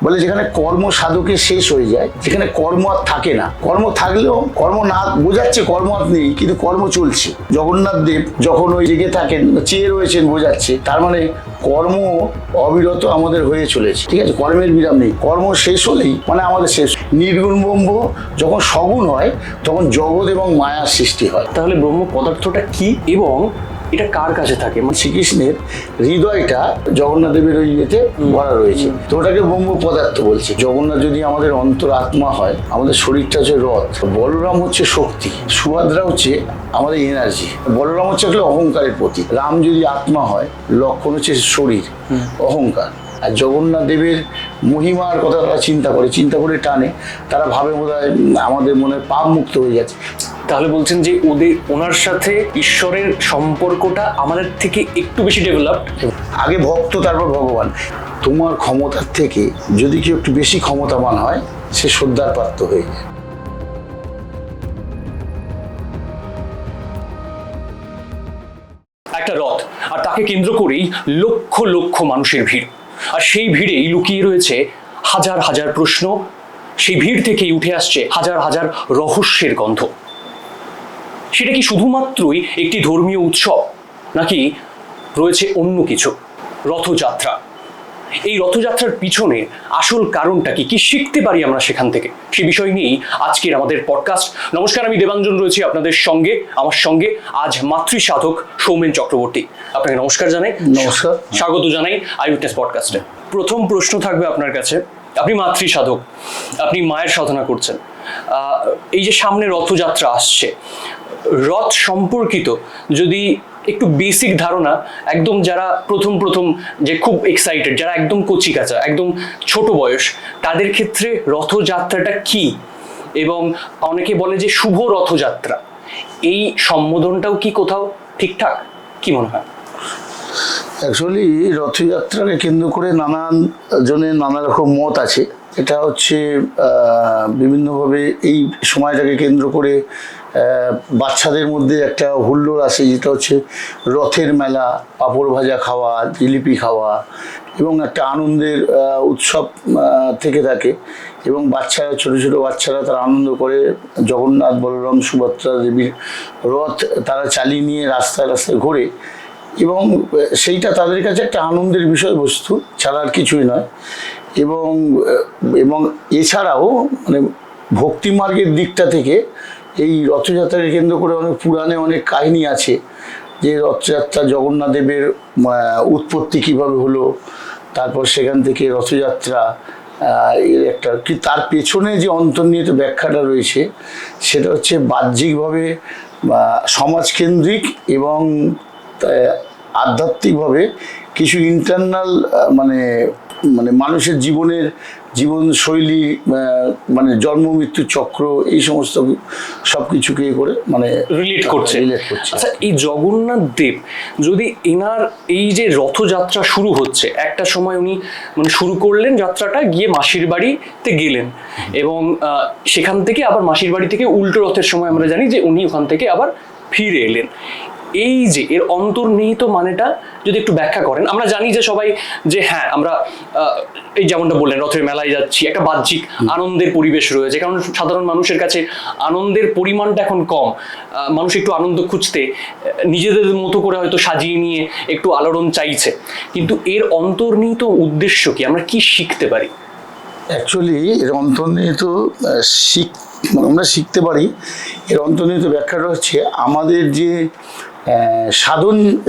বলে যেখানে কর্ম সাধকে শেষ হয়ে যায়, যেখানে কর্ম আর থাকে না, কর্ম থাকলেও কর্ম না বোঝাচ্ছে কর্ম আর নেই, কিন্তু কর্ম চলছে। জগন্নাথ দেব যখন ওই জেগে থাকেন, চেয়ে রয়েছেন বোঝাচ্ছে, তার মানে কর্ম অবিরত আমাদের হয়ে চলেছে, ঠিক আছে, কর্মের বিরাম নেই। কর্ম শেষ হলেই মানে আমাদের শেষ। নির্গুণ ব্রহ্ম যখন সগুণ হয় তখন জগৎ এবং মায়ার সৃষ্টি হয়। তাহলে ব্রহ্ম পদার্থটা কি এবং এটা কার কাছে থাকে? শ্রীকৃষ্ণের হৃদয়টা জগন্নাথ দেবের ওই ইয়েতে ভরা রয়েছে, তো ওটাকে ব্রহ্ম পদার্থ বলছে। জগন্নাথ যদি আমাদের অন্তর আত্মা হয়, আমাদের শরীরটা হচ্ছে রথ, বলরাম হচ্ছে শক্তি, সুভদ্রা হচ্ছে আমাদের এনার্জি। বলরাম হচ্ছে একটা অহংকারের প্রতীক, রাম যদি আত্মা হয়, লক্ষণ হচ্ছে শরীর, অহংকার। আর জগন্নাথ দেবের মহিমার কথা তারা চিন্তা করে টানে, তারা ভাবে বোধহয় আমাদের মনে পাপ মুক্ত হয়ে যাচ্ছে। তাহলে বলছেন যে ওনার সাথে ঈশ্বরের সম্পর্কটা আমাদের থেকে একটু বেশি ডেভেলপড। আগে ভক্ত, তারপর ভগবান। তোমার ক্ষমতার থেকে যদি কেউ একটু বেশি ক্ষমতাবান হয়, সে শ্রদ্ধার পাত্র হয়ে যায়। একটা রথ, আর তাকে কেন্দ্র করেই লক্ষ লক্ষ মানুষের ভিড়, আর সেই ভিড়েই লুকিয়ে রয়েছে হাজার হাজার প্রশ্ন, সেই ভিড় থেকেই উঠে আসছে হাজার হাজার রহস্যের গন্ধ। সেটা কি শুধুমাত্রই একটি ধর্মীয় উৎসব, নাকি রয়েছে অন্য কিছু? রথযাত্রা, এই রথযাত্রার পিছনে আসল কারণটা কি, কি শিখতে পারি আমরা সেখান থেকে, সে বিষয় নিয়েই আজকের আমাদের পডকাস্ট। নমস্কার, আমি দেবাঞ্জন রয়েছি আপনাদের সঙ্গে। আমার সঙ্গে আজ মাতৃ সাধক সৌমেন চক্রবর্তী। আপনাকে নমস্কার জানাই। নমস্কার, স্বাগত জানাই আই উইটনেস পডকাস্টে। প্রথম প্রশ্ন থাকবে আপনার কাছে, আপনি মাতৃ সাধক, আপনি মায়ের সাধনা করছেন, এই যে সামনে রথযাত্রা আসছে, রথ সম্পর্কিত যদি একটু বেসিক ধারণা, একদম যারা প্রথম যে খুব এক্সাইটেড, যারা একদম কচিকাঁচা, একদম ছোট বয়স, তাদের ক্ষেত্রে রথযাত্রাটা কি, এবং অনেকে বলে যে শুভ রথযাত্রা, এই সম্বোধনটাও কি কোথাও ঠিকঠাক, কি মনে হয়? অ্যাকচুয়ালি রথযাত্রাকে কেন্দ্র করে নানান জনের নানা রকম মত আছে। এটা হচ্ছে বিভিন্নভাবে এই সময়টাকে কেন্দ্র করে বাচ্চাদের মধ্যে একটা হুল্লোড় আসে, যেটা হচ্ছে রথের মেলা, পাঁপড় ভাজা খাওয়া, জিলিপি খাওয়া, এবং একটা আনন্দের উৎসব থেকে থাকে। এবং বাচ্চারা, ছোট ছোট বাচ্চারা তারা আনন্দ করে জগন্নাথ, বলরাম, সুভদ্রা দেবীর রথ তারা চালিয়ে নিয়ে রাস্তায় রাস্তায় ঘোরে, এবং সেইটা তাদের কাছে একটা আনন্দের বিষয়বস্তু ছাড়া আর কিছুই নয়। এবং এছাড়াও মানে ভক্তি মার্গের দিকটা থেকে এই রথযাত্রাকে কেন্দ্র করে অনেক পুরাণে অনেক কাহিনী আছে, যে রথযাত্রা জগন্নাথ দেবের উৎপত্তি কিভাবে হলো, তারপর সেখান থেকে রথযাত্রা এর একটা কি তার পেছনে যে অন্তর্নিহিত ব্যাখ্যাটা রয়েছে, সেটা হচ্ছে বাহ্যিকভাবে সমাজকেন্দ্রিক এবং আধ্যাত্মিকভাবে কিছু ইন্টারনাল মানে মানুষের জীবনশৈলী, মানে জন্ম মৃত্যু চক্র, এই সমস্ত সব কিছুকে করে মানে রিলেট করছে। আচ্ছা, এই জগন্নাথ দেব যদি এনার এই যে রথযাত্রা শুরু হচ্ছে, একটা সময় উনি মানে শুরু করলেন যাত্রাটা, গিয়ে মাসির বাড়িতে গেলেন, এবং সেখান থেকে আবার মাসির বাড়ি থেকে উল্টো রথের সময় আমরা জানি যে উনি ওখান থেকে আবার ফিরে এলেন, এই যে এর অন্তর্নিহিত মানেটা যদি একটু ব্যাখ্যা করেন। আমরা জানি যে সবাই যে হ্যাঁ, আমরা এই যেমনটা বললেন রথের মেলায় যাচ্ছি, একটা বাহ্যিক আনন্দের পরিবেশ রয়েছে, কারণ সাধারণ মানুষের কাছে আনন্দের পরিমাণটা এখন কম, মানুষ একটু আনন্দ খুঁজতে নিজেদের মতো করে হয়তো সাজিয়ে নিয়ে একটু আলোড়ন চাইছে, কিন্তু এর অন্তর্নিহিত উদ্দেশ্য কি, আমরা কি শিখতে পারি? অ্যাকচুয়ালি এর অন্তর্নিহিত আমরা শিখতে পারি। এর অন্তর্নিহিত ব্যাখ্যাটা হচ্ছে আমাদের যে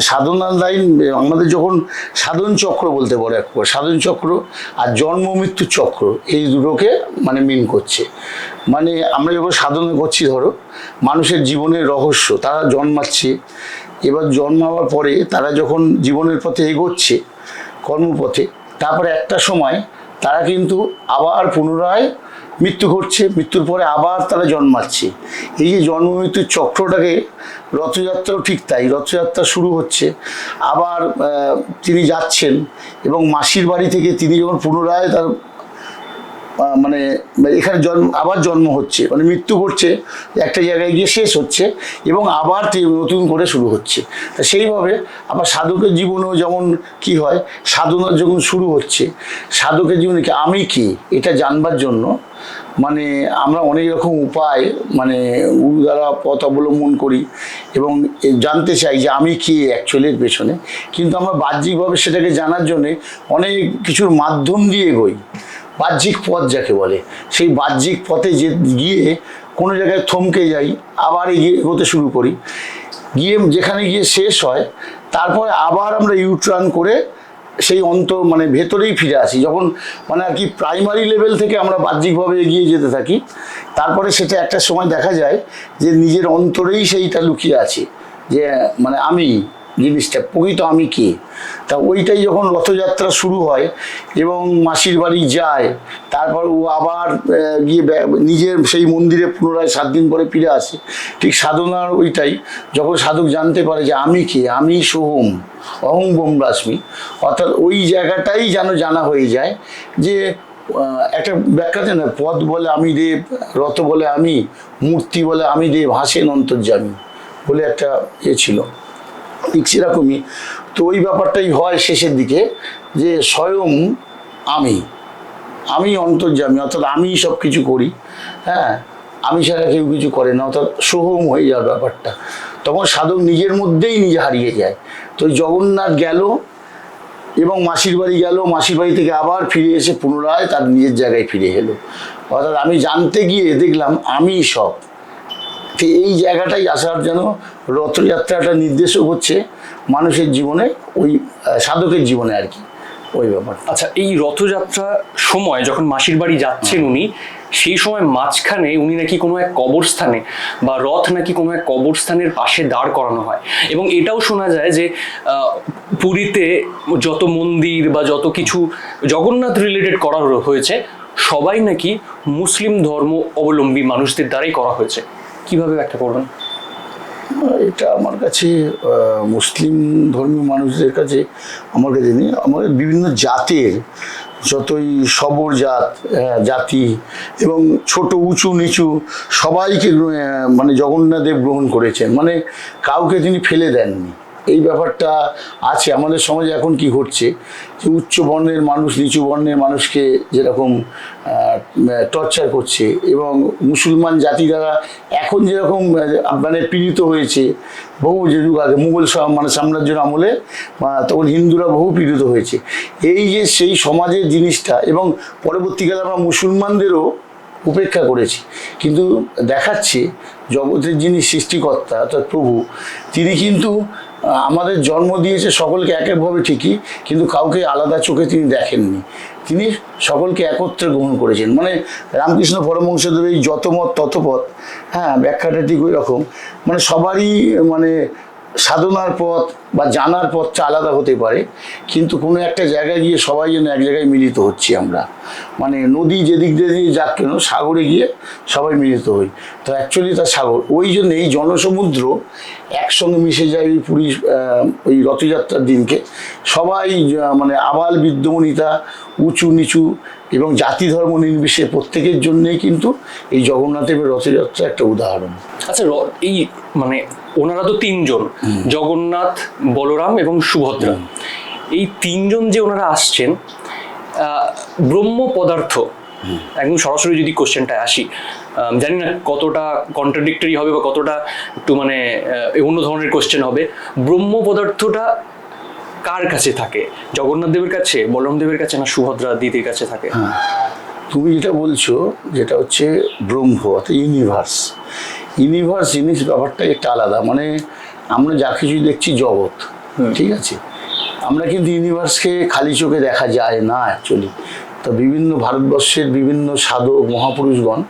সাধনার লাইন, আমাদের যখন সাধন চক্র বলতে পারে, একবার সাধন চক্র আর জন্ম মৃত্যু চক্র, এই দুটোকে মানে মিন করছে। মানে আমরা যখন সাধনা করছি, ধরো মানুষের জীবনের রহস্য, তারা জন্মাচ্ছে, এবার জন্মাবার পরে তারা যখন জীবনের পথে এগোচ্ছে, কর্মপথে, তারপরে একটা সময় তারা কিন্তু আবার পুনরায় মৃত্যু ঘটছে, মৃত্যুর পরে আবার তারা জন্মাচ্ছে। এই যে জন্ম মৃত্যুর চক্রটাকে রথযাত্রাও ঠিক তাই। রথযাত্রা শুরু হচ্ছে, আবার তিনি যাচ্ছেন, এবং মাসির বাড়ি থেকে তিনি যখন পুনরায় তার মানে এখানে আবার জন্ম হচ্ছে, মানে মৃত্যু ঘটছে, একটা জায়গায় গিয়ে শেষ হচ্ছে এবং আবার নতুন করে শুরু হচ্ছে। তা সেইভাবে আবার সাধকের জীবনেও যেমন কি হয়, সাধনার যখন শুরু হচ্ছে, সাধকের জীবনে কি আমি কি এটা জানবার জন্য মানে আমরা অনেক রকম উপায় মানে গুরু দ্বারা পথ অবলম্বন করি এবং জানতে চাই যে আমি কি অ্যাকচুয়ালি এর পেছনে। কিন্তু আমরা বাহ্যিকভাবে সেটাকে জানার জন্যে অনেক কিছুর মাধ্যম দিয়ে এগোই, বাহ্যিক পথ যাকে বলে। সেই বাহ্যিক পথে যে গিয়ে কোনো জায়গায় থমকে যাই, আবার এগোতে শুরু করি, গিয়ে যেখানে গিয়ে শেষ হয় তারপরে আবার আমরা ইউটার্ন করে সেই মানে ভেতরেই ফিরে আসি। যখন মানে আর কি প্রাইমারি লেভেল থেকে আমরা বাহ্যিকভাবে এগিয়ে যেতে থাকি, তারপরে সেটা একটা সময় দেখা যায় যে নিজের অন্তরেই সেইটা লুকিয়ে আছে, যে মানে আমি জিনিসটা প্রকৃত আমি কি। তা ওইটাই যখন রথযাত্রা শুরু হয় এবং মাসির বাড়ি যায়, তারপর ও আবার গিয়ে নিজের সেই মন্দিরে পুনরায় 7 দিন পরে ফিরে আসে। ঠিক সাধনার ওইটাই, যখন সাধক জানতে পারে যে আমি কে, আমি সোহম অহং ব্রহ্মাস্মি, অর্থাৎ ওই জায়গাটাই যেন জানা হয়ে যায় যে একটা ব্যাখ্যাতে না, পদ বলে আমি দেব, রথ বলে আমি, মূর্তি বলে আমি দেব, হাসেন অন্তর্যামী বলে একটা ছিল। ঠিক সেরকমই তো ওই ব্যাপারটাই হয় শেষের দিকে, যে স্বয়ং আমি অন্তর্যামী, অর্থাৎ আমি সব কিছু করি, হ্যাঁ, আমি ছাড়া কেউ কিছু করে না, অর্থাৎ সোহম হয়ে যাওয়ার ব্যাপারটা। তখন সাধক নিজের মধ্যেই নিজে হারিয়ে যায়। তো জগন্নাথ গেল এবং মাসির বাড়ি গেল, মাসির বাড়ি থেকে আবার ফিরে এসে পুনরায় তার নিজের জায়গায় ফিরে এলো, অর্থাৎ আমি জানতে গিয়ে দেখলাম আমি সব। তো এই জায়গাটাই আসার যেন রথযাত্রাটা নির্দেশও হচ্ছে মানুষের জীবনে, ওই সাধকের জীবনে আর কি ওই ব্যাপার। আচ্ছা, এই রথযাত্রা সময় যখন মাসির বাড়ি যাচ্ছেন উনি, সেই সময় মাঝখানে উনি নাকি কোনো এক কবরস্থানে বা রথ নাকি কোনো এক কবরস্থানের পাশে দাঁড় করানো হয়, এবং এটাও শোনা যায় যে পুরীতে যত মন্দির বা যত কিছু জগন্নাথ রিলেটেড করা হয়েছে সবাই নাকি মুসলিম ধর্ম অবলম্বী মানুষদের দ্বারাই করা হয়েছে। কিভাবে ব্যাখ্যা করবেন? এটা আমার কাছে মুসলিম ধর্মীয় মানুষদের কাছে, আমার কাছে নেই, আমাদের বিভিন্ন জাতের যতই সবর জাতি এবং ছোট উঁচু নিচু সবাইকে মানে জগন্নাথ দেব গ্রহণ করেছেন, মানে কাউকে তিনি ফেলে দেননি। এই ব্যাপারটা আছে আমাদের সমাজে। এখন কি ঘটছে যে উচ্চ বর্ণের মানুষ নিচু বর্ণের মানুষকে যেরকম টর্চার করছে, এবং মুসলমান জাতি দ্বারা এখন যেরকম মানে পীড়িত হয়েছে বহু যে যুগ আগে মুঘল মানে সাম্রাজ্যের আমলে, তখন হিন্দুরা বহু পীড়িত হয়েছে। এই যে সেই সমাজের জিনিসটা, এবং পরবর্তীকালে আমরা মুসলমানদেরও উপেক্ষা করেছি, কিন্তু দেখাচ্ছে জগতের যিনি সৃষ্টিকর্তা অর্থাৎ প্রভু, তিনি কিন্তু আমাদের জন্ম দিয়েছে সকলকে একভাবে ঠিকই, কিন্তু কাউকে আলাদা চোখে তিনি দেখেননি, তিনি সকলকে একত্রে গ্রহণ করেছেন। মানে রামকৃষ্ণ পরমহংসদেব এই যত মত তত পথ, হ্যাঁ, ব্যাখ্যাটা ঠিক ওই রকম। মানে সবারই মানে সাধনার পথ বা জানার পথটা আলাদা হতে পারে, কিন্তু কোনো একটা জায়গায় গিয়ে সবাই যেন এক জায়গায় মিলিত হচ্ছি আমরা। মানে নদী যেদিক দিয়ে যাক কেন, সাগরে গিয়ে সবাই মিলিত হই। তো অ্যাকচুয়ালি তার সাগর, ওই জন্য এই জনসমুদ্র একসঙ্গে মিশে যায় ওই পুরী ওই রথযাত্রার দিনকে। সবাই মানে আবাল বৃদ্ধবনিতা, উঁচু নিচু এবং জাতি ধর্ম নির্বিশেষে প্রত্যেকের জন্যেই কিন্তু এই জগন্নাথের রথযাত্রা একটা উদাহরণ। আচ্ছা, এই মানে ওনারা তো 3 জন, জগন্নাথ, বলরাম এবং সুভদ্রা, এই 3 জন যে ওনারা আসছেন, ব্রহ্ম পদার্থ, একদম সরাসরি যদি কোশ্চেনটায় আসি, জানি না কতটা কন্ট্রাডিক্টরি হবে বা কতটা একটু মানে অন্য ধরনের কোশ্চেন হবে, ব্রহ্ম পদার্থটা কার কাছে থাকে? জগন্নাথ দেবের কাছে, বলরাম দেবের কাছে, না সুভদ্রা দিদির কাছে থাকে? তুমি যেটা বলছো যেটা হচ্ছে ব্রহ্ম অর্থাৎ ইউনিভার্স জিনিস ব্যাপারটা একটা আলাদা। মানে আমরা যা কিছু দেখছি জগৎ, ঠিক আছে, আমরা কিন্তু ইউনিভার্সকে খালি চোখে দেখা যায় না অ্যাকচুয়ালি। তো বিভিন্ন ভারতবর্ষের বিভিন্ন সাধক মহাপুরুষগণ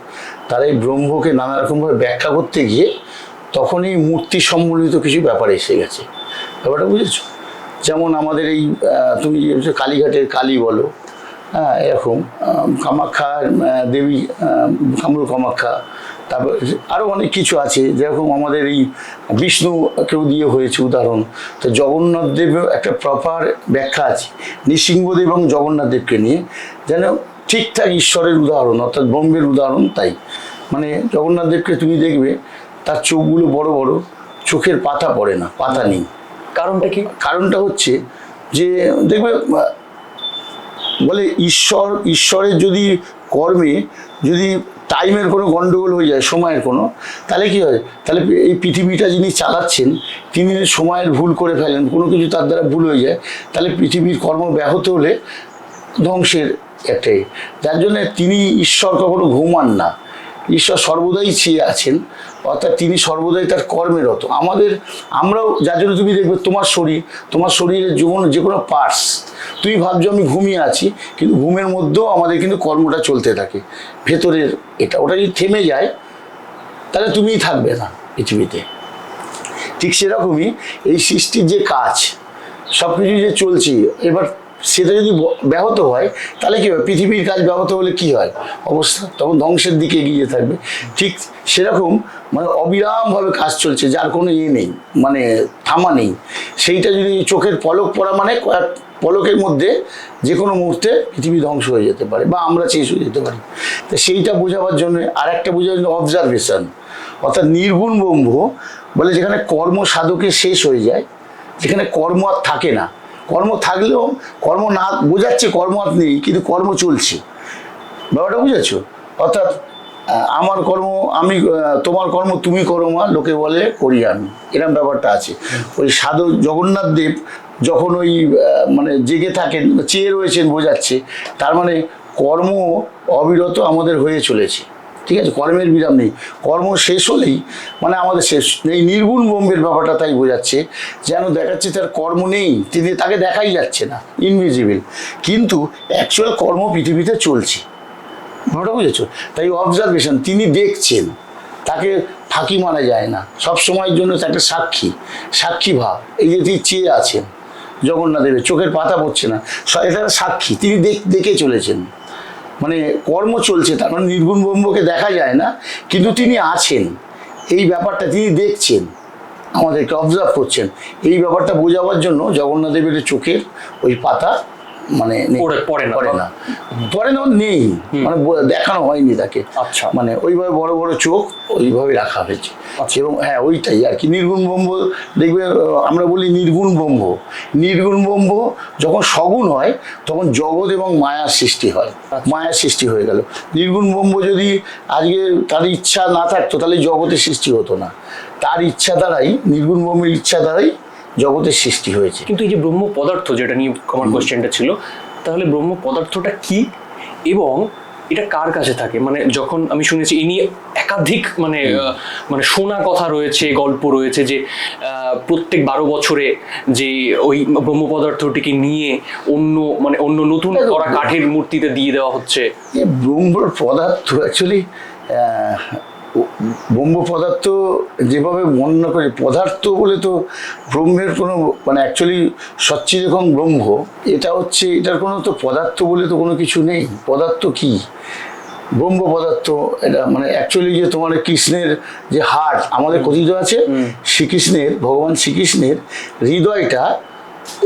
তারা এই ব্রহ্মকে নানা রকমভাবে ব্যাখ্যা করতে গিয়ে তখনই মূর্তি সম্বলিত কিছু ব্যাপার এসে গেছে। ব্যাপারটা বুঝেছো? যেমন আমাদের এই তুমি কালীঘাটের কালী বলো, হ্যাঁ, এরকম কামাখ্যা দেবী, কামরূপ কামাখ্যা, তারপর আরও অনেক কিছু আছে, যেরকম আমাদের এই বিষ্ণুকেও দিয়ে হয়েছে উদাহরণ। তো জগন্নাথ দেবেও একটা প্রপার ব্যাখ্যা আছে, নৃসিংহদেব এবং জগন্নাথ দেবকে নিয়ে, যেন ঠিকঠাক ঈশ্বরের উদাহরণ, অর্থাৎ ব্রহ্মের উদাহরণ। তাই মানে জগন্নাথ দেবকে তুমি দেখবে তার চোখগুলো বড় বড়, চোখের পাতা পড়ে না, পাতা নেই। কারণটা কি? কারণটা হচ্ছে যে দেখবে বলে ঈশ্বরের যদি কর্মে যদি টাইমের কোনো গন্ডগোল হয়ে যায়, সময়ের কোনো, তাহলে কি হয়, তাহলে এই পৃথিবীটা যিনি চালাচ্ছেন তিনি সময়ের ভুল করে ফেলেন, কোনো কিছু তার দ্বারা ভুল হয়ে যায়, তাহলে পৃথিবীর কর্ম ব্যাহত হলে ধ্বংসের একটাই। যার জন্যে তিনি ঈশ্বর কখনো ঘুমান না, ঈশ্বর সর্বদাই চেয়ে আছেন, অর্থাৎ তিনি সর্বদাই তার কর্মেরত। আমরাও, যার জন্য তুমি দেখবে তোমার শরীরের যে কোনো পার্টস, তুমি ভাবছো আমি ঘুমিয়ে আছি, কিন্তু ঘুমের মধ্যেও আমাদের কিন্তু কর্মটা চলতে থাকে ভেতরের। ওটা যদি থেমে যায় তাহলে তুমিই থাকবে না পৃথিবীতে। ঠিক সেরকমই এই সৃষ্টির যে কাজ, সব কিছু যে চলছে, এবার সেটা যদি ব্যাহত হয় তাহলে কী হয়, পৃথিবীর কাজ ব্যাহত হলে কি হয় অবস্থা, তখন ধ্বংসের দিকে এগিয়ে থাকবে। ঠিক সেরকম মানে অবিরামভাবে কাজ চলছে, যার কোনো নেই, মানে থামা নেই। সেইটা যদি চোখের পলক পড়া, মানে কয়েক পলকের মধ্যে যে কোনো মুহূর্তে পৃথিবী ধ্বংস হয়ে যেতে পারে বা আমরা শেষ হয়ে যেতে পারি। তো সেইটা বোঝাবার জন্য আর একটা বোঝার জন্য অবজারভেশন, অর্থাৎ নির্গুণ ব্রহ্ম বলে যেখানে কর্ম সাধকে শেষ হয়ে যায়, যেখানে কর্ম আর থাকে না। কর্ম থাকলেও কর্ম না বোঝাচ্ছে কর্ম আর নেই, কিন্তু কর্ম চলছে, ব্যাপারটা বুঝেছো? অর্থাৎ আমার কর্ম আমি, তোমার কর্ম তুমি করো মা, লোকে বলে করি আমি, এরকম ব্যাপারটা আছে। ওই সাধু জগন্নাথ দেব যখন ওই মানে জেগে থাকেন, চেয়ে রয়েছেন বোঝাচ্ছে, তার মানে কর্ম অবিরত আমাদের হয়ে চলেছে, ঠিক আছে, কর্মের বিরাম নেই। কর্ম শেষ হলেই মানে আমাদের শেষ। এই নির্গুণ ব্রহ্মের ব্যাপারটা তাই বোঝাচ্ছে, যেন দেখাচ্ছে তার কর্ম নেই, তাকে দেখাই যাচ্ছে না, ইনভিজিবল, কিন্তু অ্যাকচুয়াল কর্ম পৃথিবীতে চলছে, ব্যাপারটা বুঝেছো? তাই অবজারভেশন, তিনি দেখছেন, তাকে ফাঁকি মানা যায় না, সব সময়ের জন্য একটা সাক্ষী ভাব। এই যে তিনি চেয়ে আছেন জগন্নাথ দেবের চোখের পাতা পড়ছে না, এটা সাক্ষী, তিনি দেখে চলেছেন, মানে কর্ম চলছে, তার মানে নির্গুণ ব্রহ্মকে দেখা যায় না, কিন্তু তিনি আছেন, এই ব্যাপারটা তিনি দেখছেন, আমাদেরকে অবজার্ভ করছেন। এই ব্যাপারটা বোঝাবার জন্য জগন্নাথ দেবের চোখের ওই পাতা মানে পড়ে না, নেই, মানে দেখানো হয়নি তাকে। আচ্ছা, মানে ওইভাবে বড় বড় চোখ ওইভাবে রাখা হয়েছে। এবং হ্যাঁ, ওইটাই আর কি নির্গুণ ব্রহ্ম। দেখবে আমরা বলি নির্গুণ ব্রহ্ম যখন সগুণ হয় তখন জগৎ এবং মায়ার সৃষ্টি হয়, মায়ার সৃষ্টি হয়ে গেল। নির্গুণ ব্রহ্ম যদি আজকে তার ইচ্ছা না থাকতো তাহলে জগতের সৃষ্টি হতো না, তার ইচ্ছা দ্বারাই, নির্গুণ ব্রহ্মের ইচ্ছা দ্বারাই জগতের সৃষ্টি হয়েছে। কিন্তু এই যে ব্রহ্ম পদার্থ, যেটা নিয়ে আমার কোশ্চেনটা ছিল, তাহলে ব্রহ্ম পদার্থটা কি এবং এটা কার কাছে থাকে? মানে যখন আমি শুনেছি ইনি একাধিক মানে শোনা কথা রয়েছে, গল্প রয়েছে যে প্রত্যেক 12 বছরে যে ওই ব্রহ্ম পদার্থটিকে নিয়ে অন্য নতুন করা কাঠের মূর্তিতে দিয়ে দেওয়া হচ্ছে। ব্রহ্ম পদার্থ অ্যাকচুয়ালি ব্রহ্ম পদার্থ যেভাবে বর্ণনা করে, পদার্থ বলে তো ব্রহ্মের কোনো মানে অ্যাকচুয়ালি সচ্চিদঘং ব্রহ্ম, এটা হচ্ছে, এটার কোনো তো পদার্থ বলে তো কোনো কিছু নেই। পদার্থ কি? ব্রহ্ম পদার্থ এটা মানে অ্যাকচুয়ালি যে তোমার কৃষ্ণের যে হার্ট আমাদের কথিত আছে, ভগবান শ্রীকৃষ্ণের হৃদয়টা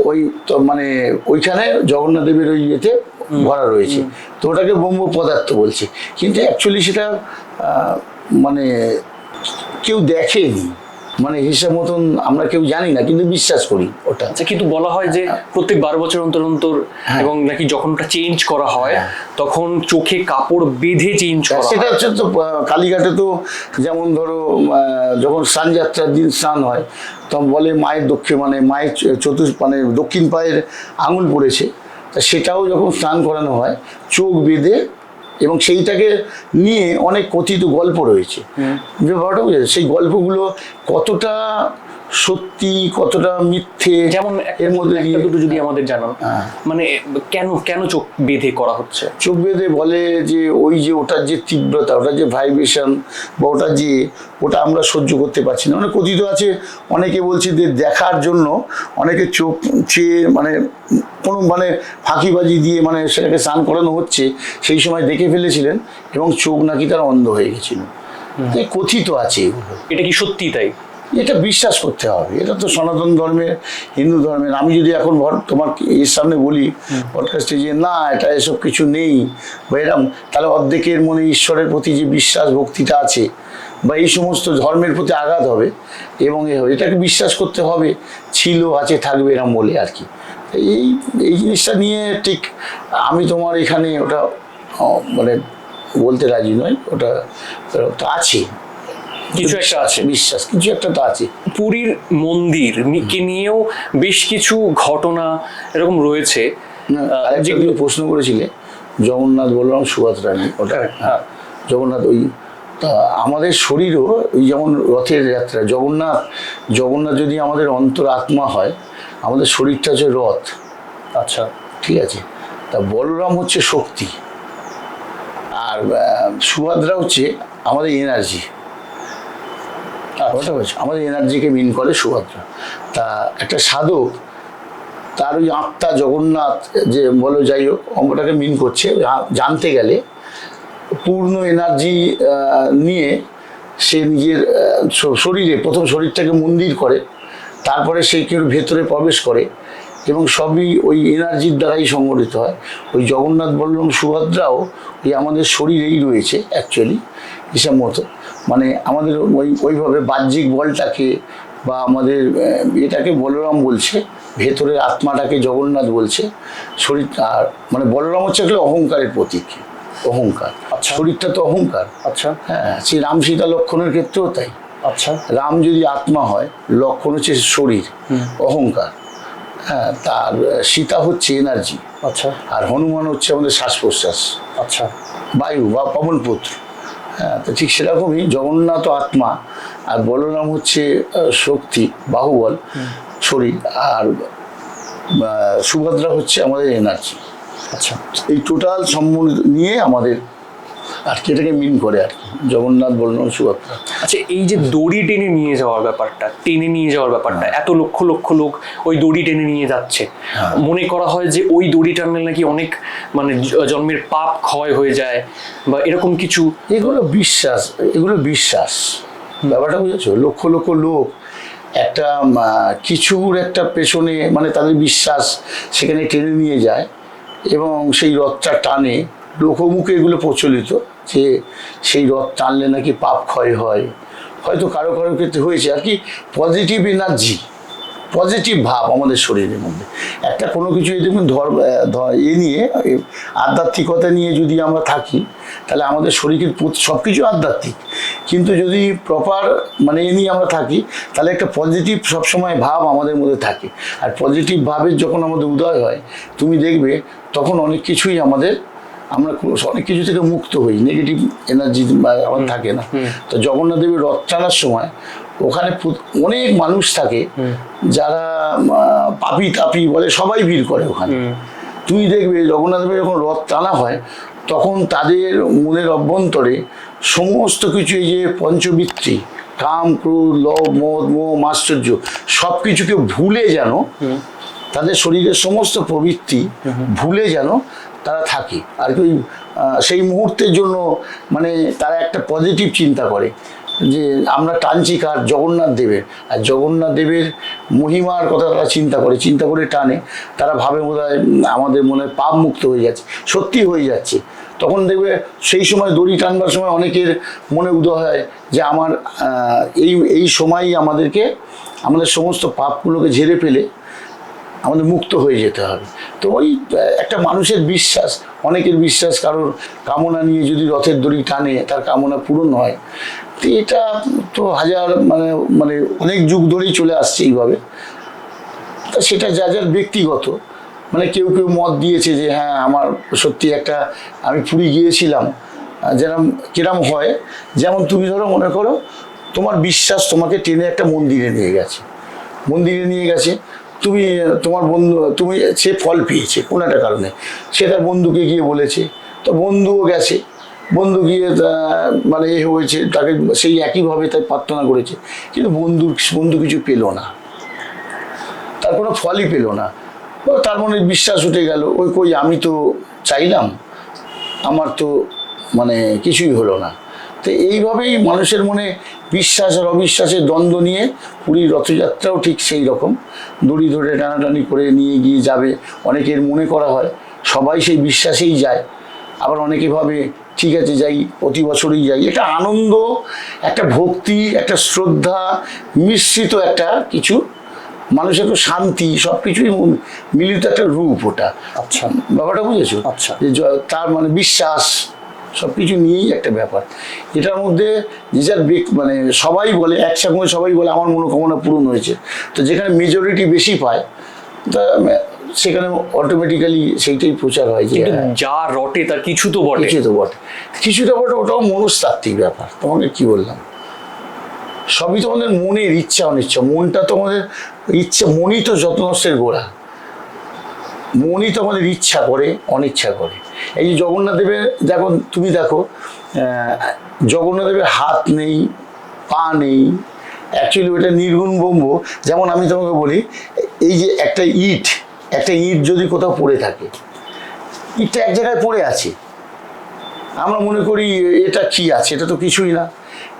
ওই তো মানে ওইখানে জগন্নাথ দেবের ওই ইয়েতে ভরা রয়েছে, তো ওটাকে ব্রহ্ম পদার্থ বলছে। কিন্তু অ্যাকচুয়ালি সেটা মানে কেউ দেখেনি, মানে হিসাব মতন আমরা কেউ জানি না, কিন্তু বিশ্বাস করি ওটা। আচ্ছা, কিন্তু বলা হয় যে প্রত্যেক 12 বছর অন্তর এবং নাকি যখন ওটা চেঞ্জ করা হয় তখন চোখে কাপড় বেঁধে চেঞ্জ করা। সেটা হচ্ছে তো কালীঘাটে তো যেমন ধরো যখন স্নানযাত্রার দিন স্নান হয় তখন বলে মায়ের মায়ের মানে দক্ষিণ পায়ের আঙুল পড়েছে, তা সেটাও যখন স্নান করানো হয় চোখ বেঁধে, এবং সেইটাকে নিয়ে অনেক কথিত গল্প রয়েছে, ব্যাপারটা বুঝেছে? সেই গল্পগুলো কতটা সত্যি কতটা মিথ্যে, যেমন এর মধ্যে দুটো যদি আমাদের জানান, মানে কেন চোখ বেঁধে করা হচ্ছে? চোখ বেঁধে বলে যে ওই যে ওটার যে তীব্রতা, ওটার যে ভাইব্রেশন বা ওটা আমরা সহ্য করতে পারছি না। মানে কথিত আছে, অনেকে বলছে যে দেখার জন্য অনেকে চোখ চেয়ে মানে কোনো মানে ফাঁকিবাজি দিয়ে মানে সেটাকে স্নান করানো হচ্ছে, সেই সময় দেখে ফেলেছিলেন এবং চোখ নাকি তার অন্ধ হয়ে গেছিল, কথিত আছে। এটা কি সত্যি? তাই এটা বিশ্বাস করতে হবে। এটা তো সনাতন ধর্মের, হিন্দু ধর্মের। আমি যদি এখন তোমার এর সামনে বলি পডকাস্টে যে না এটা এসব কিছু নেই বা এরম, তাহলে অর্ধেকের মনে ঈশ্বরের প্রতি যে বিশ্বাস ভক্তিটা আছে বা এই সমস্ত ধর্মের প্রতি আঘাত হবে এবং এটাকে বিশ্বাস করতে হবে, ছিল আছে থাকবে এরম বলে আর কি। এই এই জিনিসটা নিয়ে ঠিক আমি তোমার এখানে ওটা মানে বলতে রাজি নয়। ওটা তো আছে, কিছু একটা আছে, বিশ্বাস কিছু একটা তো আছে। পুরীর মন্দির কে নিয়েও বেশ কিছু ঘটনা এরকম রয়েছে। যেগুলো প্রশ্ন করেছিলে জগন্নাথ বলরাম সুভদ্রা নিয়ে, ওটা হ্যাঁ জগন্নাথ ওই তা আমাদের শরীরও ওই যেমন রথের যাত্রা, জগন্নাথ যদি আমাদের অন্তর আত্মা হয়, আমাদের শরীরটা হচ্ছে রথ। আচ্ছা, ঠিক আছে। তা বলরাম হচ্ছে শক্তি আর সুভদ্রা হচ্ছে আমাদের এনার্জি। আমাদের এনার্জিকে মিন করে সুভদ্রা। তা একটা সাধক তার ওই আত্মা জগন্নাথ যে বলো যাই হোক অঙ্কটাকে মিন করছে জানতে গেলে পূর্ণ এনার্জি নিয়ে সে নিজের শরীরে প্রথম শরীরটাকে মন্দির করে, তারপরে সেই কেউ ভেতরে প্রবেশ করে এবং সবই ওই এনার্জির দ্বারাই সংগঠিত হয়। ওই জগন্নাথ বলরাম সুভদ্রাও ওই আমাদের শরীরেই রয়েছে অ্যাকচুয়ালি হিসাব মতো। মানে আমাদের ওইভাবে বাহ্যিক বলটাকে বা আমাদের এটাকে বলরাম বলছে, ভেতরের আত্মাটাকে জগন্নাথ বলছে। শরীর আর মানে বলরাম হচ্ছে একটা অহংকারের প্রতীক, অহংকার। আচ্ছা, শরীরটা তো অহংকার। আচ্ছা, হ্যাঁ, সেই রাম সীতা লক্ষণের ক্ষেত্রেও তাই। আচ্ছা, রাম যদি আত্মা হয়, লক্ষণ হচ্ছে শরীর, অহংকার। হ্যাঁ, তার সীতা হচ্ছে এনার্জি। আচ্ছা, আর হনুমান হচ্ছে আমাদের শ্বাস প্রশ্বাস, আচ্ছা, বায়ু বা পবনপুত্র। হ্যাঁ, তো ঠিক সেরকমই জগন্নাথ আত্মা আর বলরাম হচ্ছে শক্তি, বাহুবল, শরীর, আর সুভদ্রা হচ্ছে আমাদের এনার্জি। আচ্ছা। এই টোটাল সম্বন্ধ নিয়ে আমাদের আর কি এটাকে মিন করে আর কি জগন্নাথ বলরাম সুভদ্রা। আচ্ছা, এই যে দড়ি টেনে নিয়ে যাওয়ার ব্যাপারটা, এত লক্ষ লক্ষ লোক ওই দড়ি টেনে নিয়ে যাচ্ছে, মনে করা হয় যে ওই দড়ি টানলে নাকি অনেক মানে জন্মের পাপ ক্ষয় হয়ে যায় বা এরকম কিছু। এগুলো বিশ্বাস ব্যাপারটা বুঝেছো। লক্ষ লক্ষ লোক একটা কিছুর একটা পেছনে মানে তাদের বিশ্বাস সেখানে টেনে নিয়ে যায় এবং সেই রথটা টানে। লোকমুখে এগুলো প্রচলিত যে সেই রথ টানলে নাকি পাপ ক্ষয় হয়। হয়তো কারো কারো ক্ষেত্রে হয়েছে আর কি। পজিটিভ এনার্জি, পজিটিভ ভাব আমাদের শরীরের মধ্যে একটা কোনো কিছু দেখুন নিয়ে আধ্যাত্মিকতা নিয়ে যদি আমরা থাকি তাহলে আমাদের শরীরের সব কিছু আধ্যাত্মিক, কিন্তু যদি প্রপার মানে নিয়ে আমরা থাকি তাহলে একটা পজিটিভ সবসময় ভাব আমাদের মধ্যে থাকে। আর পজিটিভ ভাবের যখন আমাদের উদয় হয় তুমি দেখবে তখন অনেক কিছুই আমরা অনেক কিছু থেকে মুক্ত হই, নেগেটিভ এনার্জি আমার থাকে না। তো জগন্নাথ দেবের রথ টানার সময় ওখানে অনেক মানুষ থাকে যারা পাপি তাপি বলে, সবাই ভিড় করে ওখানে। তুমি দেখবে জগন্নাথ দেবের যখন রথ টানা হয় তখন তাদের মনের অভ্যন্তরে সমস্ত কিছু এই যে পঞ্চবৃত্তি কাম ক্রোধ লোভ মদ মোহ মাশ্চর্য সব কিছুকে ভুলে যেন তাদের শরীরের সমস্ত প্রবৃত্তি ভুলে যেন তারা থাকে আর কি। সেই মুহূর্তের জন্য মানে তারা একটা পজিটিভ চিন্তা করে যে আমরা টানছি কার, জগন্নাথ দেবের। আর জগন্নাথ দেবের মহিমার কথা তারা চিন্তা করে টানে। তারা ভাবে বোধহয় আমাদের মনে পাপ মুক্ত হয়ে যাচ্ছে, সত্যি হয়ে যাচ্ছে। তখন দেখবে সেই সময় দড়ি টানবার সময় অনেকের মনে উদয় হয় যে আমার এই সময়ই আমাদের সমস্ত পাপগুলোকে ঝেড়ে ফেলে আমাদের মুক্ত হয়ে যেতে হবে। তো ওই একটা মানুষের বিশ্বাস, অনেকের বিশ্বাস, কারোর কামনা নিয়ে যদি রথের দড়ি টানে তার কামনা পূরণ হয়। তো এটা তো হাজার মানে অনেক যুগ ধরেই চলে আসছে এইভাবে। তা সেটা যার ব্যক্তিগত, মানে কেউ মত দিয়েছে যে হ্যাঁ আমার সত্যি একটা আমি পুরী গিয়েছিলাম কিরম হয়, যেমন তুমি ধরো মনে করো তোমার বিশ্বাস তোমাকে টেনে একটা মন্দিরে নিয়ে গেছে, তোমার বন্ধু সে ফল পেয়েছে কোনো একটা কারণে, সে তার বন্ধুকে গিয়ে বলেছে, তো বন্ধুও গেছে, বন্ধু গিয়ে মানে হয়েছে তাকে সেই একইভাবে তাই প্রার্থনা করেছে, কিন্তু বন্ধু কিছু পেল না, তার কোনো ফলই পেল না। তার মনে বিশ্বাস উঠে গেল কই আমি তো চাইলাম, আমার তো মানে কিছুই হলো না। তো এইভাবেই মানুষের মনে বিশ্বাস আর অবিশ্বাসের দ্বন্দ্ব নিয়ে পুরীর রথযাত্রাও ঠিক সেই রকম, দড়ি ধরে টানাটানি করে নিয়ে গিয়ে যাবে। অনেকের মনে করা হয়, সবাই সেই বিশ্বাসেই যায়, আবার অনেকে ভাবে ঠিক আছে যাই, প্রতি বছরই যাই। এটা আনন্দ, একটা ভক্তি, একটা শ্রদ্ধা মিশ্রিত একটা কিছু, মানুষের একটু শান্তি, সব কিছুই মিলিত একটা রূপ ওটা। আচ্ছা, ব্যাপারটা বুঝেছো? আচ্ছা। যে তার মানে বিশ্বাস সব কিছু নিয়েই একটা ব্যাপার। এটার মধ্যে যে যার মানে সবাই বলে, একসঙ্গে সবাই বলে আমার মনোকামনা পূরণ হয়েছে। তো যেখানে মেজরিটি বেশি পায়, তা সেখানে অটোমেটিক্যালি সেইটাই প্রচার হয় যে যা রটে তার কিছু তো বটে। কিছুটা বটে, কিছুটা বটে। ওটাও মনস্তাত্ত্বিক ব্যাপার। তোমাকে কি বললাম, সবই তোমাদের মনের ইচ্ছা অনিচ্ছা। মনটা তোমাদের ইচ্ছা, মনই তো যত নষ্টের গোড়া। মনই তো আমাদের ইচ্ছা করে অনিচ্ছা করে। এই যে জগন্নাথ দেবের দেখো, তুমি দেখো জগন্নাথ দেবের হাত নেই, পা নেই, অ্যাকচুয়ালি ওটা নির্গুণ ব্রহ্ম। যেমন আমি তোমাকে বলি, এই যে একটা ইট যদি কোথাও পড়ে থাকে, ইটটা এক জায়গায় পড়ে আছে, আমরা মনে করি এটা কি আছে, এটা তো কিছুই না।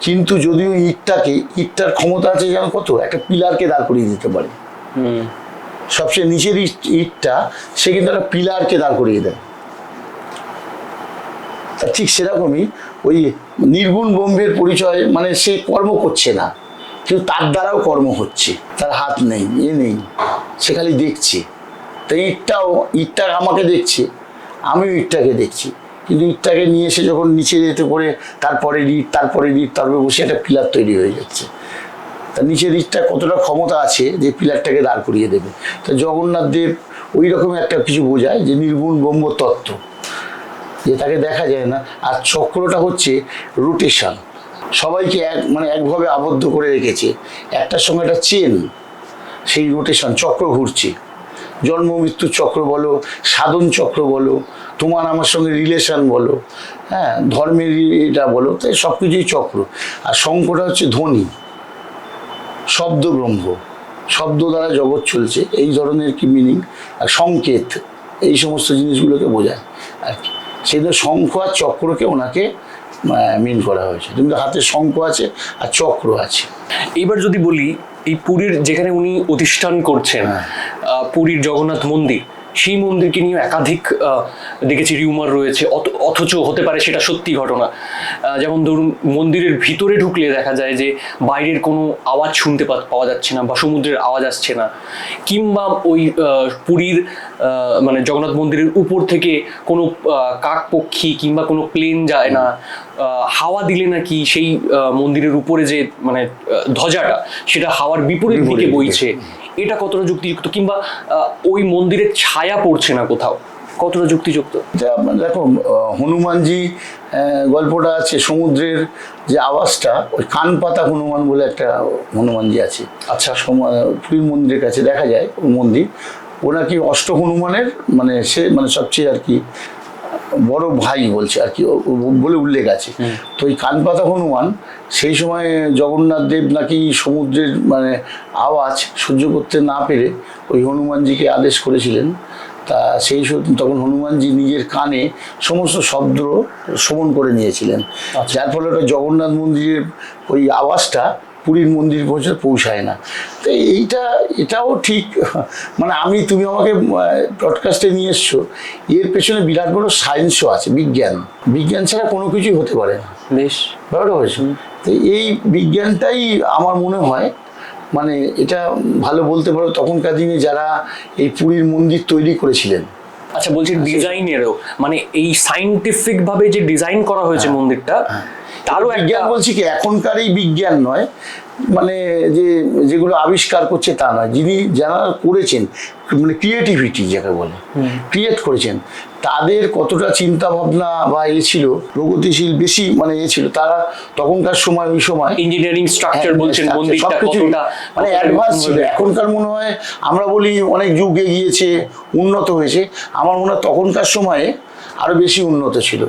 কিন্তু যদিও ইটটার ক্ষমতা আছে যেন কত, একটা পিলারকে দাঁড় করিয়ে দিতে পারে। সবচেয়ে নিচের ইটটা সে কিন্তু একটা পিলারকে দাঁড় করিয়ে দেয়। তা ঠিক সেরকমই ওই নির্গুণ ব্রহ্মের পরিচয়, মানে সে কর্ম করছে না, কিন্তু তার দ্বারাও কর্ম হচ্ছে। তার হাত নেই, নেই, সে খালি দেখছে। তো ইটটা আমাকে দেখছে, আমিও ইটটাকে দেখছি। কিন্তু ইটটাকে নিয়ে এসে যখন নিচে যেতে করে, তারপরে বসে একটা পিলার তৈরি হয়ে যাচ্ছে। তা নিচের ইটটা কতটা ক্ষমতা আছে যে পিলারটাকে দাঁড় করিয়ে দেবে। তো জগন্নাথ দেব ওই রকম একটা কিছু বোঝায়, যে নির্গুণ ব্রহ্ম তত্ত্ব, যে তাকে দেখা যায় না। আর চক্রটা হচ্ছে রোটেশন, সবাইকে একভাবে আবদ্ধ করে রেখেছে। একটার সঙ্গে একটা চেন, সেই রোটেশন, চক্র ঘুরছে। জন্ম মৃত্যুর চক্র বলো, সাধন চক্র বলো, তোমার আমার সঙ্গে রিলেশন বলো, হ্যাঁ, ধর্মের এটা বলো, তো সব কিছুই চক্র। আর শঙ্খটা হচ্ছে ধ্বনি, শব্দ ব্রহ্ম, শব্দ দ্বারা জগৎ চলছে, এই ধরনের কি মিনিং। আর সংকেত, এই সমস্ত জিনিসগুলোকে বোঝায় আর কি। সেই জন্য শঙ্খ আর চক্রকে ওনাকে মিন করা হয়েছে। কিন্তু হাতে শঙ্খ আছে আর চক্র আছে। এবার যদি বলি, এই পুরীর যেখানে উনি অধিষ্ঠান করছেন, পুরীর জগন্নাথ মন্দির, সেই মন্দিরকে নিয়ে একাধিক দেখেছি রিউমার রয়েছে, অথচ হতে পারে সেটা সত্যি ঘটনা। যেমন ধরুন, মন্দিরের ভিতরে ঢুকলে দেখা যায় যে বাইরের কোনো আওয়াজ শুনতে পাওয়া যাচ্ছে না, বা সমুদ্রের আওয়াজ আসছে না, কিংবা ওই পুরীর মানে জগন্নাথ মন্দিরের উপর থেকে কোনো কাক পক্ষী কিংবা কোনো প্লেন যায় না। হাওয়া দিলে নাকি সেই মন্দিরের উপরে যে মানে ধ্বজাটা, সেটা হাওয়ার বিপরীত দিকে বইছে। এটা কতটা যুক্তিযুক্ত? কিংবা ওই মন্দিরের ছায়া পড়ছে না কোথাও, কতটা যুক্তিযুক্ত? দেখো, হনুমানজি গল্পটা আছে, সমুদ্রের যে আওয়াজটা, ওই কানপাতা হনুমান বলে একটা হনুমানজি আছে। আচ্ছা, পুরীর মন্দিরের কাছে দেখা যায় ওই মন্দির। ও নাকি অষ্ট হনুমানের সবচেয়ে আর কি বড় ভাই বলছে আর কি, বলে উল্লেখ আছে। তো ওই কানপাতা হনুমান সেই সময় জগন্নাথ দেব নাকি সমুদ্রের আওয়াজ সহ্য করতে না পেরে ওই হনুমানজিকে আদেশ করেছিলেন। তা তখন হনুমানজি নিজের কানে সমস্ত শব্দ শ্রবণ করে নিয়েছিলেন, যার ফলে ওটা জগন্নাথ মন্দিরের ওই আওয়াজটা পুরীর মন্দির পৌঁছায় না। তো এটাও ঠিক, তুমি আমাকে ব্রডকাস্টে নিয়ে এসছো, এর পেছনে বিরাট বড় সায়েন্সও আছে, বিজ্ঞান ছাড়া কোনো কিছুই হতে পারে না। বেশ ব্যাপারটা হয়েছে। তো এই বিজ্ঞানটাই আমার মনে হয়, এটা ভালো বলতে পারো, তখনকার দিনে যারা এই পুরীর মন্দির তৈরি করেছিলেন। আচ্ছা, বলছি ডিজাইনেরও, এই সায়েন্টিফিক ভাবে যে ডিজাইন করা হয়েছে মন্দিরটা, তারও বিজ্ঞান বলছি কি, এখনকার এই বিজ্ঞান নয়, যেগুলো আবিষ্কার করছে তা নয়, যারা করেছেন, ক্রিয়েটিভিটি যাকে বলে, ক্রিয়েট করেছেন, তাদের কতটা চিন্তা ভাবনা বা ছিল প্রগতিশীল, বেশি ছিল, তারা তখনকার সময় ওই সময় ইঞ্জিনিয়ারিং স্ট্রাকচার বলছেন, সবকিছু অ্যাডভান্স ছিল। এখনকার মনে হয় আমরা বলি অনেক যুগ এগিয়েছে, উন্নত হয়েছে, আমার মনে হয় তখনকার সময়ে আরো বেশি উন্নত ছিল।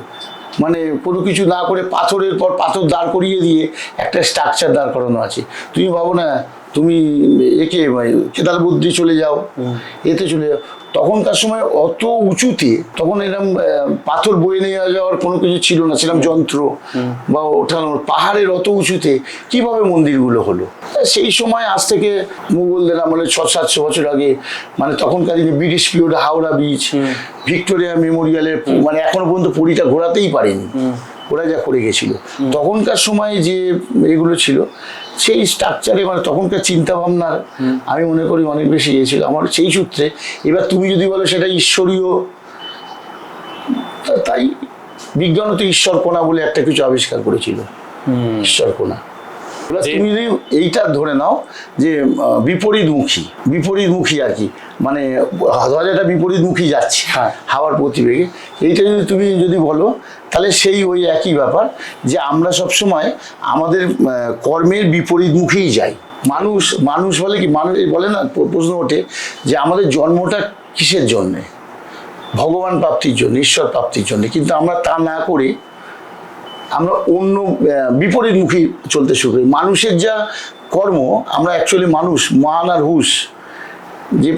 কোনো কিছু না করে পাথরের পর পাথর দাঁড় করিয়ে দিয়ে একটা স্ট্রাকচার দাঁড় করানো আছে। তুমি ভাবো না, তুমি একে কেদারবদ্রী চলে যাও, এতে চলে যাও। তখনকার সময় অত উঁচুতে, তখন এরকম পাথর বয়ে নিয়ে যাওয়ার কোনো কিছু ছিল না, ছিলাম যন্ত্র বা ওঠানোর। পাহাড়ের অত উঁচুতে কিভাবে মন্দিরগুলো হলো? সেই সময় আজ থেকে মুঘলদের আমলে 600-700 বছর আগে, মানে তখনকার দিনে British period, Howrah bridge, Victoria মেমোরিয়ালের, মানে এখনো পর্যন্ত পুরীটা ঘোরাতেই পারেনি, ওরা যা করে গেছিল। তখনকার সময় যে এগুলো ছিল, সেই স্ট্রাকচারে, মানে তখনকার চিন্তা ভাবনার আমি মনে করি অনেক বেশি ইয়ে ছিল আমার সেই সূত্রে। এবার তুমি যদি বলো সেটা ঈশ্বরীয়, তাই বিজ্ঞান তো ঈশ্বরকণা বলে একটা কিছু আবিষ্কার করেছিল, ঈশ্বরকণা। এবার তুমি যদি এইটা ধরে নাও যে বিপরীতমুখী আর কি, মানে ধরাটা বিপরীতমুখী যাচ্ছে হাওয়ার প্রতিবেগে, এইটা যদি তুমি বলো, তাহলে সেই ওই একই ব্যাপার যে আমরা সবসময় আমাদের কর্মের বিপরীতমুখীই যাই। মানুষ বলে কি, মানুষ বলে না, প্রশ্ন ওঠে যে আমাদের জন্মটা কিসের জন্যে? ভগবান প্রাপ্তির জন্য, ঈশ্বর প্রাপ্তির জন্য। কিন্তু আমরা তা না করে আমরা অন্য বিপরীতমুখী চলতে শুরু করি। মানুষের যা কর্ম, আমরা অ্যাকচুয়ালি মানুষ, মান আর হুশ, যে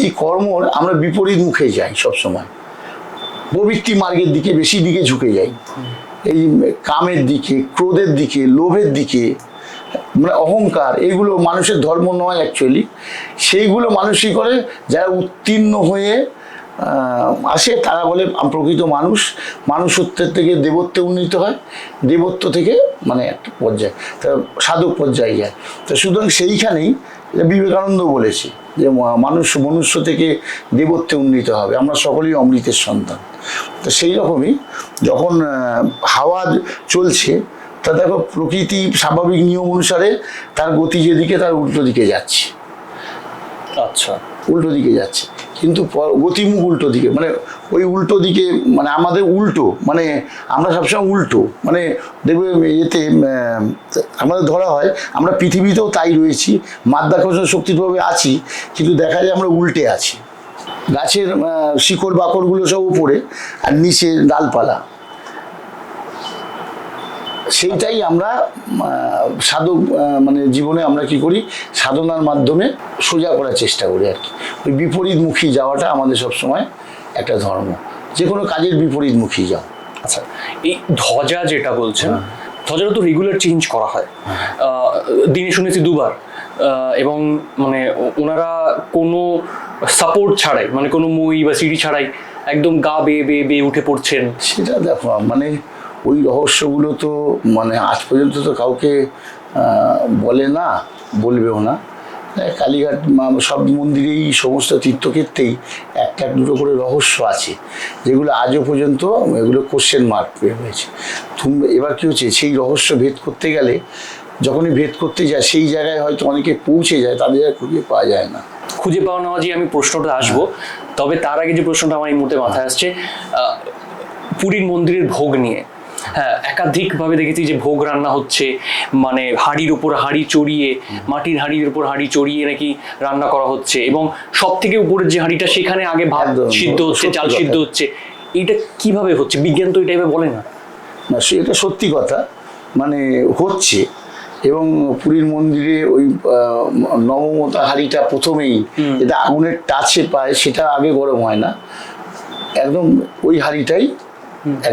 এই কর্মর আমরা বিপরীত মুখে যাই সবসময়। প্রবৃত্তি মার্গের দিকে বেশি দিকে ঝুঁকে যাই, এই কামের দিকে, ক্রোধের দিকে, লোভের দিকে, মানে অহংকার। এগুলো মানুষের ধর্ম নয় অ্যাকচুয়ালি। সেইগুলো মানুষই করে যারা উত্তীর্ণ হয়ে আসে, তারা বলে প্রকৃত মানুষত্বের থেকে দেবত্বে উন্নীত হয়, দেবত্ব থেকে মানে একটা পর্যায়ে, তা সাধক পর্যায়ে যায়। তো সুতরাং সেইখানেই বিবেকানন্দ বলেছে যে মনুষ্য থেকে দেবত্বে উন্নীত হবে, আমরা সকলেই অমৃতের সন্তান। তো সেই রকমই যখন হাওয়া চলছে, তা দেখো প্রকৃতি স্বাভাবিক নিয়ম অনুসারে তার গতি যেদিকে, তার উল্টো দিকে যাচ্ছে। আচ্ছা, উল্টো দিকে যাচ্ছে, কিন্তু গতিমুখ উল্টো দিকে, মানে ওই উল্টো দিকে, মানে আমাদের উল্টো, মানে আমরা সবসময় উল্টো, মানে দেখবে এতে আমাদের ধরা হয় আমরা পৃথিবীতেও তাই রয়েছি, মাধ্যাকর্ষণ শক্তির প্রভাবে আছি, কিন্তু দেখা যায় আমরা উল্টে আছি। গাছের শিকড় বাকড়গুলো সব উপরে, আর নিচে ডালপালা। সেইটাই আমরা সাধক মানে জীবনে আমরা কি করি, সাধনার মাধ্যমে সোজা করার চেষ্টা করি আর কি। ওই বিপরীতমুখী যাওয়াটা আমাদের সবসময় একটা ধর্ম, যে কোনো কাজের বিপরীতমুখী যাও। আচ্ছা, এই ধ্বজা যেটা বলছেন, ধ্বজাটা তো রেগুলার চেঞ্জ করা হয়, দিনে শুনেছি 2 বার, এবং মানে ওনারা কোনো সাপোর্ট ছাড়াই, মানে কোনো মই বা সিঁড়ি ছাড়াই একদম গা বেয়ে উঠে পড়ছেন। সেটা দেখো, মানে ওই রহস্যগুলো তো মানে আজ পর্যন্ত তো কাউকে বলে না, বলবেও না। কালীঘাট সব মন্দিরেই, সমস্ত তীর্থক্ষেত্রেই একটা দুটো করে রহস্য আছে, যেগুলো আজও পর্যন্ত এগুলো কোশ্চেন মার্ক হয়েছে। এবার কি হচ্ছে, সেই রহস্য ভেদ করতে গেলে, যখনই ভেদ করতে যায়, সেই জায়গায় হয়তো অনেকে পৌঁছে যায়, তাদের আর খুঁজে পাওয়া যায় না। খুঁজে পাওয়া নেওয়া যে আমি প্রশ্নটা আসবো, তবে তার আগে যে প্রশ্নটা আমার এই মুহূর্তে মাথায় আসছে, পুরীর মন্দিরের ভোগ নিয়ে। হ্যাঁ, একাধিকভাবে দেখেছি যে ভোগ রান্না হচ্ছে, মানে হাঁড়ির উপর হাঁড়ি চড়িয়ে, মাটির হাঁড়ির উপর হাঁড়ি চড়িয়ে নাকি রান্না করা হচ্ছে, এবং সব থেকে উপরের যে হাঁড়িটা, সেখানে আগে ভাত সিদ্ধ হচ্ছে, চাল সিদ্ধ হচ্ছে। এটা কিভাবে হচ্ছে? বিজ্ঞান তো এই টাইপের বলে না। না, এটা সত্যি কথা, মানে হচ্ছে। এবং পুরীর মন্দিরে ওই নবমতা হাঁড়িটা প্রথমেই যেটা আগুনের টাচে পায়, সেটা আগে গরম হয় না, একদম ওই হাঁড়িটাই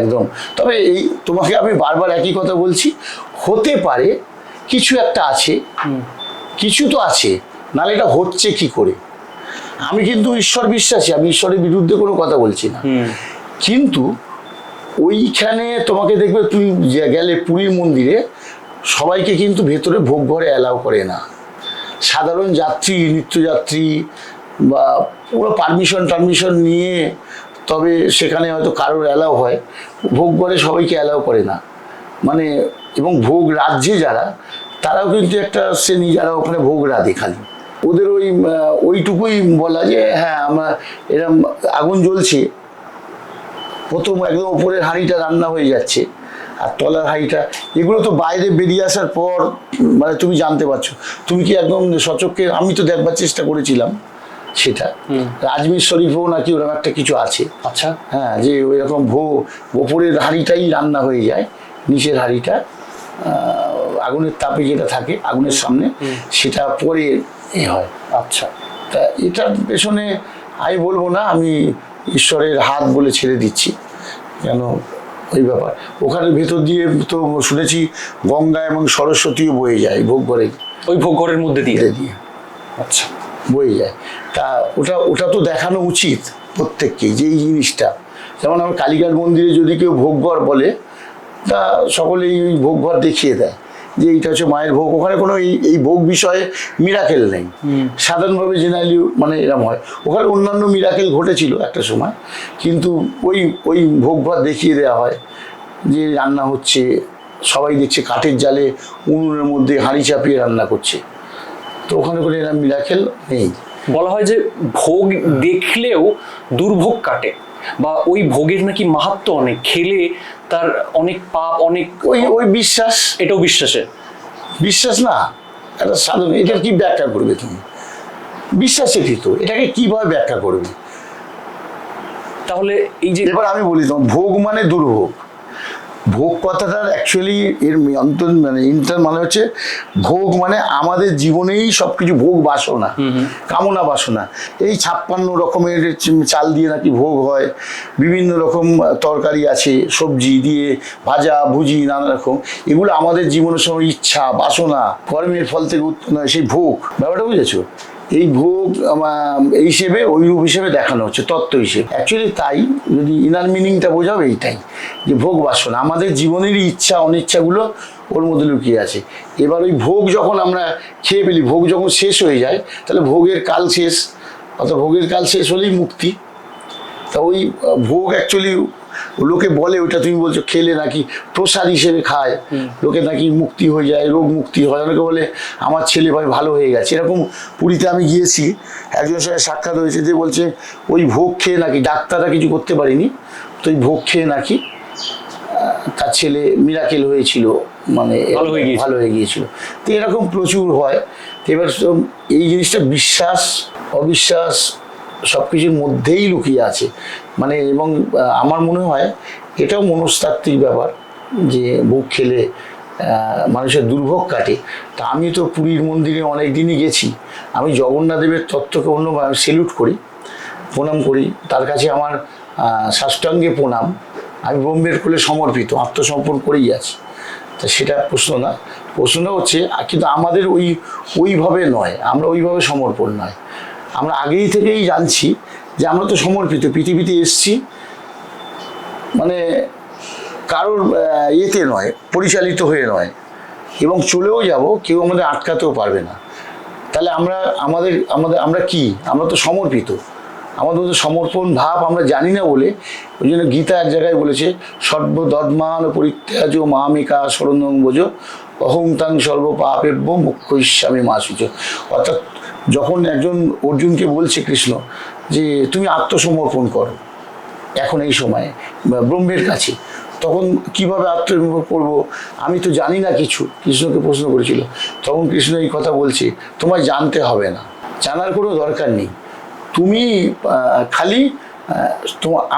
একদম। তবে এই তোমাকে আমি বারবার একই কথা বলছি, হতে পারে কিছু একটা আছে, কিছু তো আছে, নাহলে এটা হচ্ছে কি করে। আমি কিন্তু ঈশ্বর বিশ্বাসী, আমি ঈশ্বরের বিরুদ্ধে কোনো কথা বলছি না, কিন্তু ওইখানে তোমাকে দেখবে, তুমি গেলে পুরীর মন্দিরে, সবাইকে কিন্তু ভেতরে ভোগ ঘরে অ্যালাউ করে না। সাধারণ যাত্রী, নিত্যযাত্রী বা পুরো পারমিশন নিয়ে তবে সেখানে হয়তো কারোর অ্যালাউ হয়, ভোগ ঘরে সবাইকে অ্যালাউ করে না। মানে এবং ভোগ রাজ্যে যারা, তারাও কিন্তু একটা শ্রেণী যারা ওখানে ভোগ রাধে, খালি ওদের ওইটুকুই বলা যে হ্যাঁ আমরা এরকম আগুন জ্বলছে, প্রথম একদম ওপরের হাঁড়িটা রান্না হয়ে যাচ্ছে, আর তলার হাঁড়িটা, এগুলো তো বাইরে বেরিয়ে আসার পর মানে তুমি জানতে পারছো। তুমি কি একদম সচক্ষে, আমি তো দেখবার চেষ্টা করেছিলাম সেটা, আজমির শরীফেও নাকি ওরকম একটা কিছু আছে। আচ্ছা, হ্যাঁ, যে ওই রকম ওপরের হাঁড়িটাই রান্না হয়ে যায়, নিচের হাঁড়িটা আগুনের তাপে যেটা থাকে আগুনের সামনে, সেটা পরে হয়। আচ্ছা, তা এটার পেছনে আমি বলবো না, আমি ঈশ্বরের হাত বলে ছেড়ে দিচ্ছি। কেন ওই ব্যাপার, ওখানে ভেতর দিয়ে তো শুনেছি গঙ্গা এবং সরস্বতীও বয়ে যায় ভোগ ঘরে, ওই ভোগ ঘরের মধ্যে দিয়ে দিয়ে আচ্ছা বয়ে যায়। তা ওটা ওটা তো দেখানো উচিত প্রত্যেককেই, যে এই জিনিসটা, যেমন আমার কালীঘাট মন্দিরে যদি কেউ ভোগঘর বলে, তা সকলেই ওই ভোগঘর দেখিয়ে দেয় যে এইটা হচ্ছে মায়ের ভোগ। ওখানে কোনো এই ভোগ বিষয়ে মিরাকেল নেই, সাধারণভাবে জেনারেলি মানে এরকম হয়। ওখানে অন্যান্য মিরাকেল ঘটেছিল একটা সময়, কিন্তু ওই ভোগঘর দেখিয়ে দেওয়া হয় যে রান্না হচ্ছে, সবাই দেখছে কাঠের জালে উনুনের মধ্যে হাঁড়ি চাপিয়ে রান্না করছে। তো ওখানে কোনো এরকম মিরাকেল নেই। বলা হয় যে ভোগ দেখলেও দুর্ভোগ কাটে, বা ওই ভোগের নাকি মাহাত্ম্য অনেক, খেলে তার অনেক পাপ, অনেক ওই বিশ্বাস, এটাও বিশ্বাসে। বিশ্বাস না, এটা সাধারণ। এটার কি ব্যাখ্যা করবে তুমি? বিশ্বাসেরই তো, এটাকে কিভাবে ব্যাখ্যা করবে? তাহলে এই যে এবার আমি বলি তোমার, ভোগ মানে দুর্ভোগ। ভোগ কথাটার অ্যাকচুয়ালি এর ইন্টার মানে হচ্ছে ভোগ মানে আমাদের জীবনেই সবকিছু ভোগ বাসনা, কামনা বাসনা। এই 56 রকমের চাল দিয়ে নাকি ভোগ হয়, বিভিন্ন রকম তরকারি আছে, সবজি দিয়ে ভাজা ভুজি নানা রকম, এগুলো আমাদের জীবনের সময় ইচ্ছা বাসনা কর্মের ফল থেকে সেই ভোগ, ব্যাপারটা বুঝেছো? এই ভোগ এই হিসেবে, ওই রূপ হিসেবে দেখানো হচ্ছে তত্ত্ব হিসেবে। অ্যাকচুয়ালি তাই, যদি ইনার মিনিংটা বোঝাও এইটাই, যে ভোগ বাসনা আমাদের জীবনেরই ইচ্ছা অনিচ্ছাগুলো ওর মধ্যে লুকিয়ে আছে। এবার ওই ভোগ যখন আমরা খেয়ে ফেলি, ভোগ যখন শেষ হয়ে যায়, তাহলে ভোগের কাল শেষ, অর্থাৎ ভোগের কাল শেষ হলেই মুক্তি। তা ওই ভোগ অ্যাকচুয়ালি লোকে বলে, ওটা তুমি বলছো খেলে নাকি প্রসাদ হিসেবে খায়, লোকে নাকি মুক্তি হয়ে যায়, রোগ মুক্তি হয়। অনেকে বলে আমার ছেলে ভাই ভালো হয়ে গেছে। এরকম পুরীতে আমি গিয়েছি, একজনের সঙ্গে সাক্ষাৎ হয়েছে, যে বলছে ওই ভোগ খেয়ে নাকি, ডাক্তাররা কিছু করতে পারিনি, তো ওই ভোগ খেয়ে নাকি তার ছেলে মিরাকেল হয়েছিল, মানে ভালো হয়ে গিয়েছিল। তো এরকম প্রচুর হয়। তো এবার এই জিনিসটা বিশ্বাস অবিশ্বাস সব কিছুর মধ্যেই লুকিয়ে আছে, মানে। এবং আমার মনে হয় এটাও মনস্তাত্ত্বিক ব্যাপার, যে ভোগ খেলে মানুষের দুর্ভোগ কাটে। তা আমি তো পুরীর মন্দিরে অনেক দিনই গেছি, আমি জগন্নাথ দেবের তত্ত্বকে অন্যভাবে সেলুট করি, প্রণাম করি, তার কাছে আমার সাষ্টাঙ্গে প্রণাম। আমি ব্রহ্মের কোলে সমর্পিত, আত্মসমর্পণ করেই আছি। তা সেটা প্রশ্ন না, প্রশ্নটা হচ্ছে কিন্তু আমাদের ওইভাবে নয়, আমরা ওইভাবে সমর্পণ নয়। আমরা আগেই থেকেই জানছি যে আমরা তো সমর্পিত, পৃথিবীতে এসছি মানে কারোর ইয়েতে নয়, পরিচালিত হয়ে নয়, এবং চলেও যাব, কেউ আমাদের আটকাতেও পারবে না। তাহলে আমরা কি? আমরা তো সমর্পিত, আমাদের মধ্যে সমর্পণ ভাব আমরা জানি না বলে, ওই জন্য গীতা এক জায়গায় বলেছে, সর্বদদ্মান পরিত্যাজ মামিকা শরণং ব্রজ অহং তাং সর্ব পাপেভ্য মুখ্যইষ্যামি মা শুচ। অর্থাৎ যখন একজন অর্জুনকে বলছে কৃষ্ণ যে তুমি আত্মসমর্পণ করো এখন এই সময়ে ব্রহ্মের কাছে, তখন কিভাবে আত্মসমর্পণ করবো, আমি তো জানি না কিছু, কৃষ্ণকে প্রশ্ন করেছিল। তখন কৃষ্ণ এই কথা বলছে, তোমায় জানতে হবে না, জানার কোনো দরকার নেই, তুমি খালি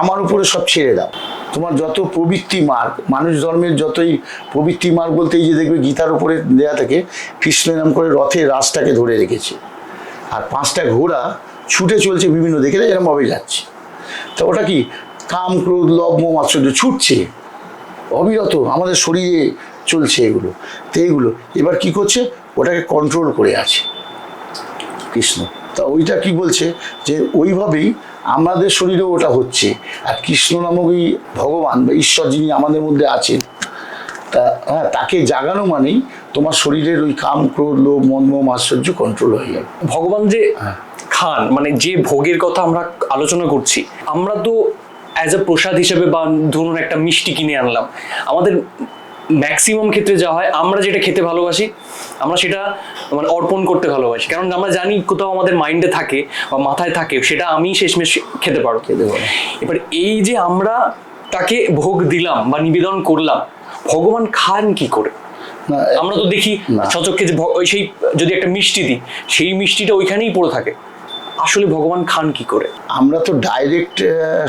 আমার উপরে সব ছেড়ে দাও। তোমার যত প্রবৃত্তি মার্গ, মানুষ ধর্মের যতই প্রবৃত্তি মার্গ বলতে, এই যে দেখবে গীতার উপরে দেয়া থাকে, কৃষ্ণ নাম করে রথের রাসটাকে ধরে রেখেছে, আর 5টা ঘোড়া ছুটে চলছে বিভিন্ন দিকে, এরমভাবে যাচ্ছে। তা ওটা কি? কাম ক্রোধ লোভ মোহ মাৎসর্য ছুটছে অবিরত, আমাদের শরীরে চলছে এগুলো। তো এইগুলো এবার কি করছে? ওটাকে কন্ট্রোল করে আছে কৃষ্ণ। তা ওইটা কি বলছে যে ওইভাবেই আমাদের শরীরেও ওটা হচ্ছে। আর কৃষ্ণ নামক এই ভগবান বা ঈশ্বর যিনি আমাদের মধ্যে আছেন, তা হ্যাঁ, তাকে জাগানো মানেই তোমার শরীরের ওই কাম ক্রোধ লোভ মন মোহ মাৎসর্য কন্ট্রোল হয়ে যাবে। ভগবান যে খান, মানে যে ভোগের কথা আমরা আলোচনা করছি, আমরা তো অ্যাজ এ প্রসাদ হিসেবে, বা ধরুন একটা মিষ্টি কিনে আনলাম, আমাদের ম্যাক্সিমাম ক্ষেত্রে যা হয়, আমরা যেটা খেতে ভালোবাসি আমরা সেটা মানে অর্পণ করতে ভালোবাসি, কারণ আমরা জানি কোথাও আমাদের মাইন্ডে থাকে বা মাথায় থাকে সেটা আমি শেষমেশ খেতে পারবো। এবার এই যে আমরা তাকে ভোগ দিলাম বা নিবেদন করলাম, ভগবান খান কি করে? আমরা তো দেখি সচক্ষে যে সেই যদি একটা মিষ্টি দিই, সেই মিষ্টিটা ওইখানেই পড়ে থাকে, আসলে ভগবান খান কি করে? আমরা তো ডাইরেক্ট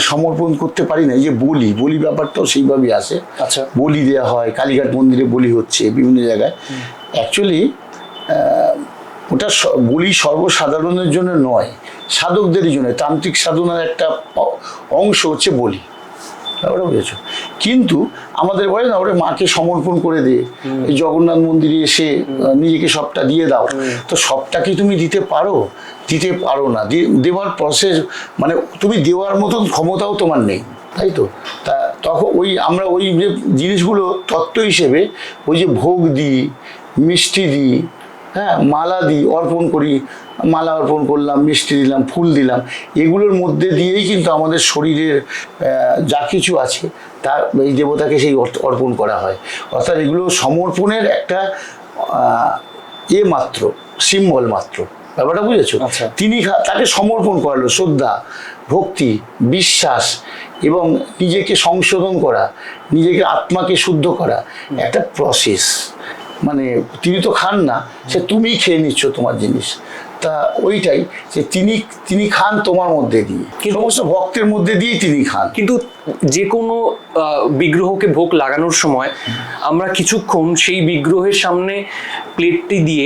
সমর্পণ করতে পারি না। এই যে বলি ব্যাপারটাও সেইভাবেই আসে। আচ্ছা। বলি দেওয়া হয়, কালীঘাট মন্দিরে বলি হচ্ছে বিভিন্ন জায়গায়। অ্যাকচুয়ালি ওটা বলি সর্বসাধারণের জন্য নয়, সাধকদের জন্য। তান্ত্রিক সাধনার একটা অংশ হচ্ছে বলি, ব্যাপারটা বুঝেছো? কিন্তু আমাদের বলে না, ওরা মাকে সমর্পণ করে দে, এই জগন্নাথ মন্দিরে এসে নিজেকে সবটা দিয়ে দাও। তো সবটা কি তুমি দিতে পারো না। দেওয়ার প্রসেস মানে তুমি দেওয়ার মতন ক্ষমতাও তোমার নেই, তাই তো? তা তখন আমরা ওই যে জিনিসগুলো তত্ত্ব হিসেবে ওই যে ভোগ দিই, মিষ্টি দিই, হ্যাঁ, মালা দিই, অর্পণ করি, মালা অর্পণ করলাম, মিষ্টি দিলাম, ফুল দিলাম, এগুলোর মধ্যে দিয়েই কিন্তু আমাদের শরীরের যা কিছু আছে তা এই দেবতাকে সেই অর্পণ করা হয়। অর্থাৎ এগুলো সমর্পণের একটা মাত্র, সিম্বল মাত্র, ব্যাপারটা বুঝেছো? আচ্ছা। তিনি তাকে সমর্পণ করালো, শ্রদ্ধা, ভক্তি, বিশ্বাস এবং নিজেকে সংশোধন করা, নিজেকে আত্মাকে শুদ্ধ করা একটা প্রসেস। মানে তিনি তো খান না, সে তুমি খেয়ে নিচ্ছ তোমার জিনিস। তা ওইটাই যে তিনি খান তোমার মধ্যে দিয়ে, সমস্ত ভক্তের মধ্যে দিয়েই তিনি খান। কিন্তু যে কোনো বিগ্রহকে ভোগ লাগানোর সময় আমরা কিছুক্ষণ সেই বিগ্রহের সামনে প্লেটটি দিয়ে,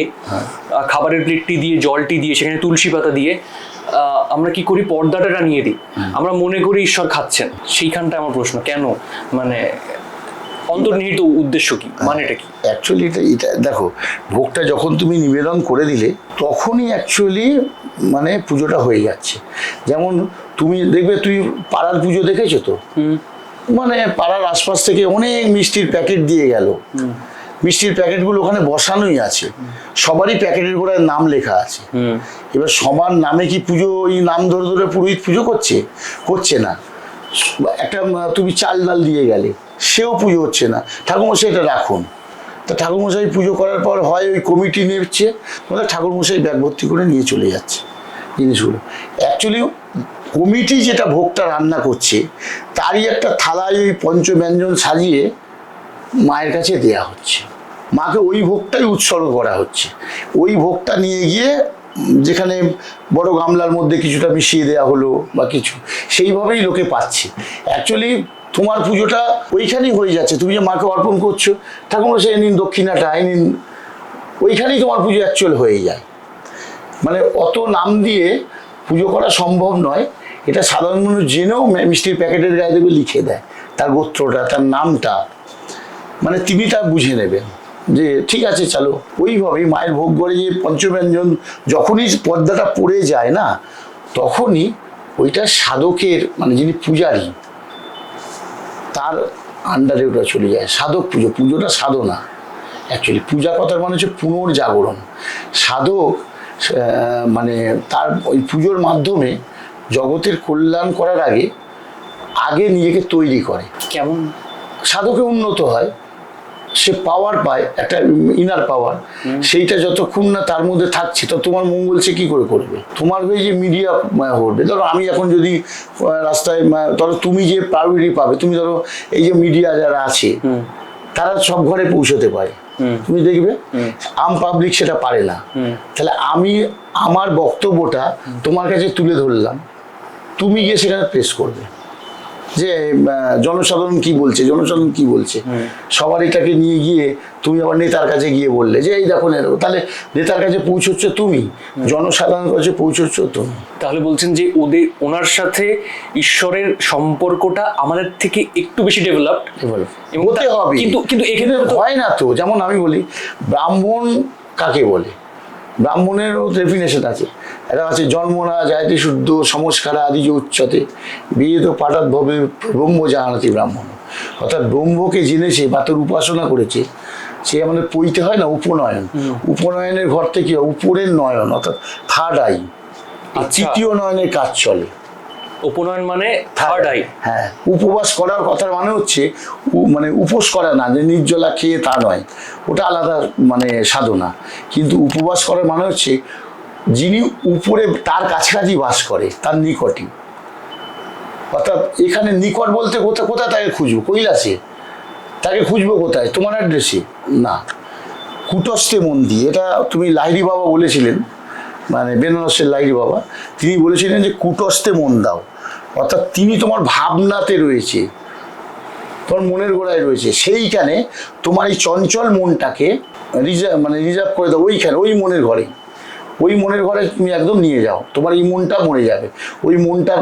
খাবারের প্লেটটি দিয়ে, জলটি দিয়ে, সেখানে তুলসী পাতা দিয়ে আমরা কি করি, পর্দাটা টানিয়ে দিই। আমরা মনে করি ঈশ্বর খাচ্ছেন। সেইখানটা আমার প্রশ্ন, কেন? মানে অন্তর্নিহিত উদ্দেশ্য কি, মানেটা কি? অ্যাকচুয়ালি এটা দেখো, ভোগটা যখন তুমি নিবেদন করে দিলে তখনই অ্যাকচুয়ালি মানে পুজোটা হয়ে যাচ্ছে। যেমন তুমি দেখবে, তুই পাড়ার পুজো দেখেছো তো, মানে পাড়ার আশপাশ থেকে অনেক মিষ্টির প্যাকেট দিয়ে গেল, মিষ্টির প্যাকেটগুলো ওখানে বসানোই আছে, সবারই প্যাকেটের গোড়ায় নাম লেখা আছে। এবার সবার নামে কি পুজো ওই নাম ধরে ধরে পুরোহিত পুজো করছে না। একটা তুমি চাল ডাল দিয়ে গেলে, সেও পুজো হচ্ছে না। ঠাকুরমশাই এটা রাখুন, তা ঠাকুরমশাই পুজো করার পর হয় ওই কমিটি নিচ্ছে, মানে ঠাকুরমশাই ব্যাগ ভর্তি করে নিয়ে চলে যাচ্ছে জিনিসগুলো। অ্যাকচুয়ালি কমিটি যেটা ভোগটা রান্না করছে তারই একটা থালায় ওই পঞ্চব্যঞ্জন সাজিয়ে মায়ের কাছে দেয়া হচ্ছে, মাকে ওই ভোগটাই উৎসর্গ করা হচ্ছে। ওই ভোগটা নিয়ে গিয়ে যেখানে বড় গামলার মধ্যে কিছুটা মিশিয়ে দেওয়া হলো বা কিছু, সেইভাবেই লোকে পাচ্ছে। অ্যাকচুয়ালি তোমার পুজোটা ওইখানেই হয়ে যাচ্ছে। তুমি যে মাকে অর্পণ করছো, ঠাকুরমশাই নিন দক্ষিণাটা, নিন, ওইখানেই তোমার পুজো অ্যাকচুয়াল হয়ে যায়। মানে অত নাম দিয়ে পুজো করা সম্ভব নয়। এটা সাধারণ মানুষ জেনেও মিষ্টির প্যাকেটের গায়ে দেখবে লিখে দেয় তার গোত্রটা, তার নামটা, মানে তিনি তা বুঝে নেবেন যে ঠিক আছে চলো। ওইভাবেই মায়ের ভোগ করে যে পঞ্চব্যঞ্জন যখনই পর্দাটা পড়ে যায় না, তখনই ওইটা সাধকের, মানে যিনি পূজারী তার আন্ডারে ওটা চলে যায়। সাধক পুজোটা সাধনা। অ্যাকচুয়ালি পূজা কথার মানে হচ্ছে পুনর্জাগরণ। সাধক মানে তার ওই পুজোর মাধ্যমে জগতের কল্যাণ করার আগে নিজেকে তৈরি করে। কেমন? সাধকে উন্নত হয়, সে পাওয়ার পায়, একটা ইনার পাওয়ার। সেইটা যতক্ষণ না তার মধ্যে থাকছে, তো তোমার মঙ্গল সে কি করে করবে? তোমার ওই যে মিডিয়া করবে। ধরো আমি এখন যদি রাস্তায়, ধরো তুমি যে প্রায়োরিটি পাবে, তুমি ধরো এই যে মিডিয়া যারা আছে তারা সব ঘরে পৌঁছতে পারে, তুমি দেখবে আম পাবলিক সেটা পারে না। তাহলে আমি আমার বক্তব্যটা তোমার কাছে তুলে ধরলাম, তুমি গিয়ে সেখানে প্রেস করবে যে জনসাধারণ কি বলছে, সবার এটাকে নিয়ে গিয়ে তুমি আবার নেতার কাছে গিয়ে বললে যে এই দেখো, তাহলে নেতার কাছে পৌঁছচ্ছ তুমি, জনসাধারণের কাছে পৌঁছচ্ছ তুমি। তাহলে বলছেন যে ওনার সাথে ঈশ্বরের সম্পর্কটা আমাদের থেকে একটু বেশি ডেভেলপড হতে হবে। কিন্তু এখানে হয় না তো। যেমন আমি বলি, ব্রাহ্মণ কাকে বলে? ব্রাহ্মণেরও ডেফিনেশন আছে। এটা আছে জন্মনা জায়তি শুদ্ধ সংস্কারা আদি যে উচ্চতে বেদ পাঠাত ভবে ব্রহ্ম জানাতি ব্রাহ্মণ। অর্থাৎ ব্রহ্মকে জেনেছে বা তোর উপাসনা করেছে, সে আমাদের পইতে হয় না উপনয়ন। উপনয়নের ঘর থেকে উপরের নয়ন, অর্থাৎ থার্ড আই, তৃতীয় নয়নের কাজ চলে। উপনয়ন মানে থার্ড আই। হ্যাঁ, উপবাস করার কথার মানে হচ্ছে মানে উপোস করা না, যে নির্জলা খেয়ে তা নয়, ওটা আলাদা মানে সাধনা। কিন্তু উপবাস করার মানে হচ্ছে যিনি উপরে তার কাছাকাছি বাস করে, তার নিকটই। অর্থাৎ এখানে নিকট বলতে কোথায় তাকে খুঁজবো? কৈলাসে তাকে খুঁজবো কোথায়? তোমার অ্যাড্রেসে না, কুটস্থে মন্দির। এটা তুমি লাহিড়ী বাবা বলেছিলেন মানে বেনারসের লাইরি বাবা, তিনি বলেছিলেন যে কুটস্থে মন দাও, অর্থাৎ তিনি তোমার ভাবনাতে রয়েছে, তোমার মনের গোড়ায় রয়েছে, সেইখানে তোমার এই চঞ্চল মনটাকে রিজার্ভ করে দাও, ওইখানে ওই মনের ঘরে, ওই মনের ঘরে তুমি একদম নিয়ে যাও, তোমার এই মনটা মরে যাবে। ওই মনটা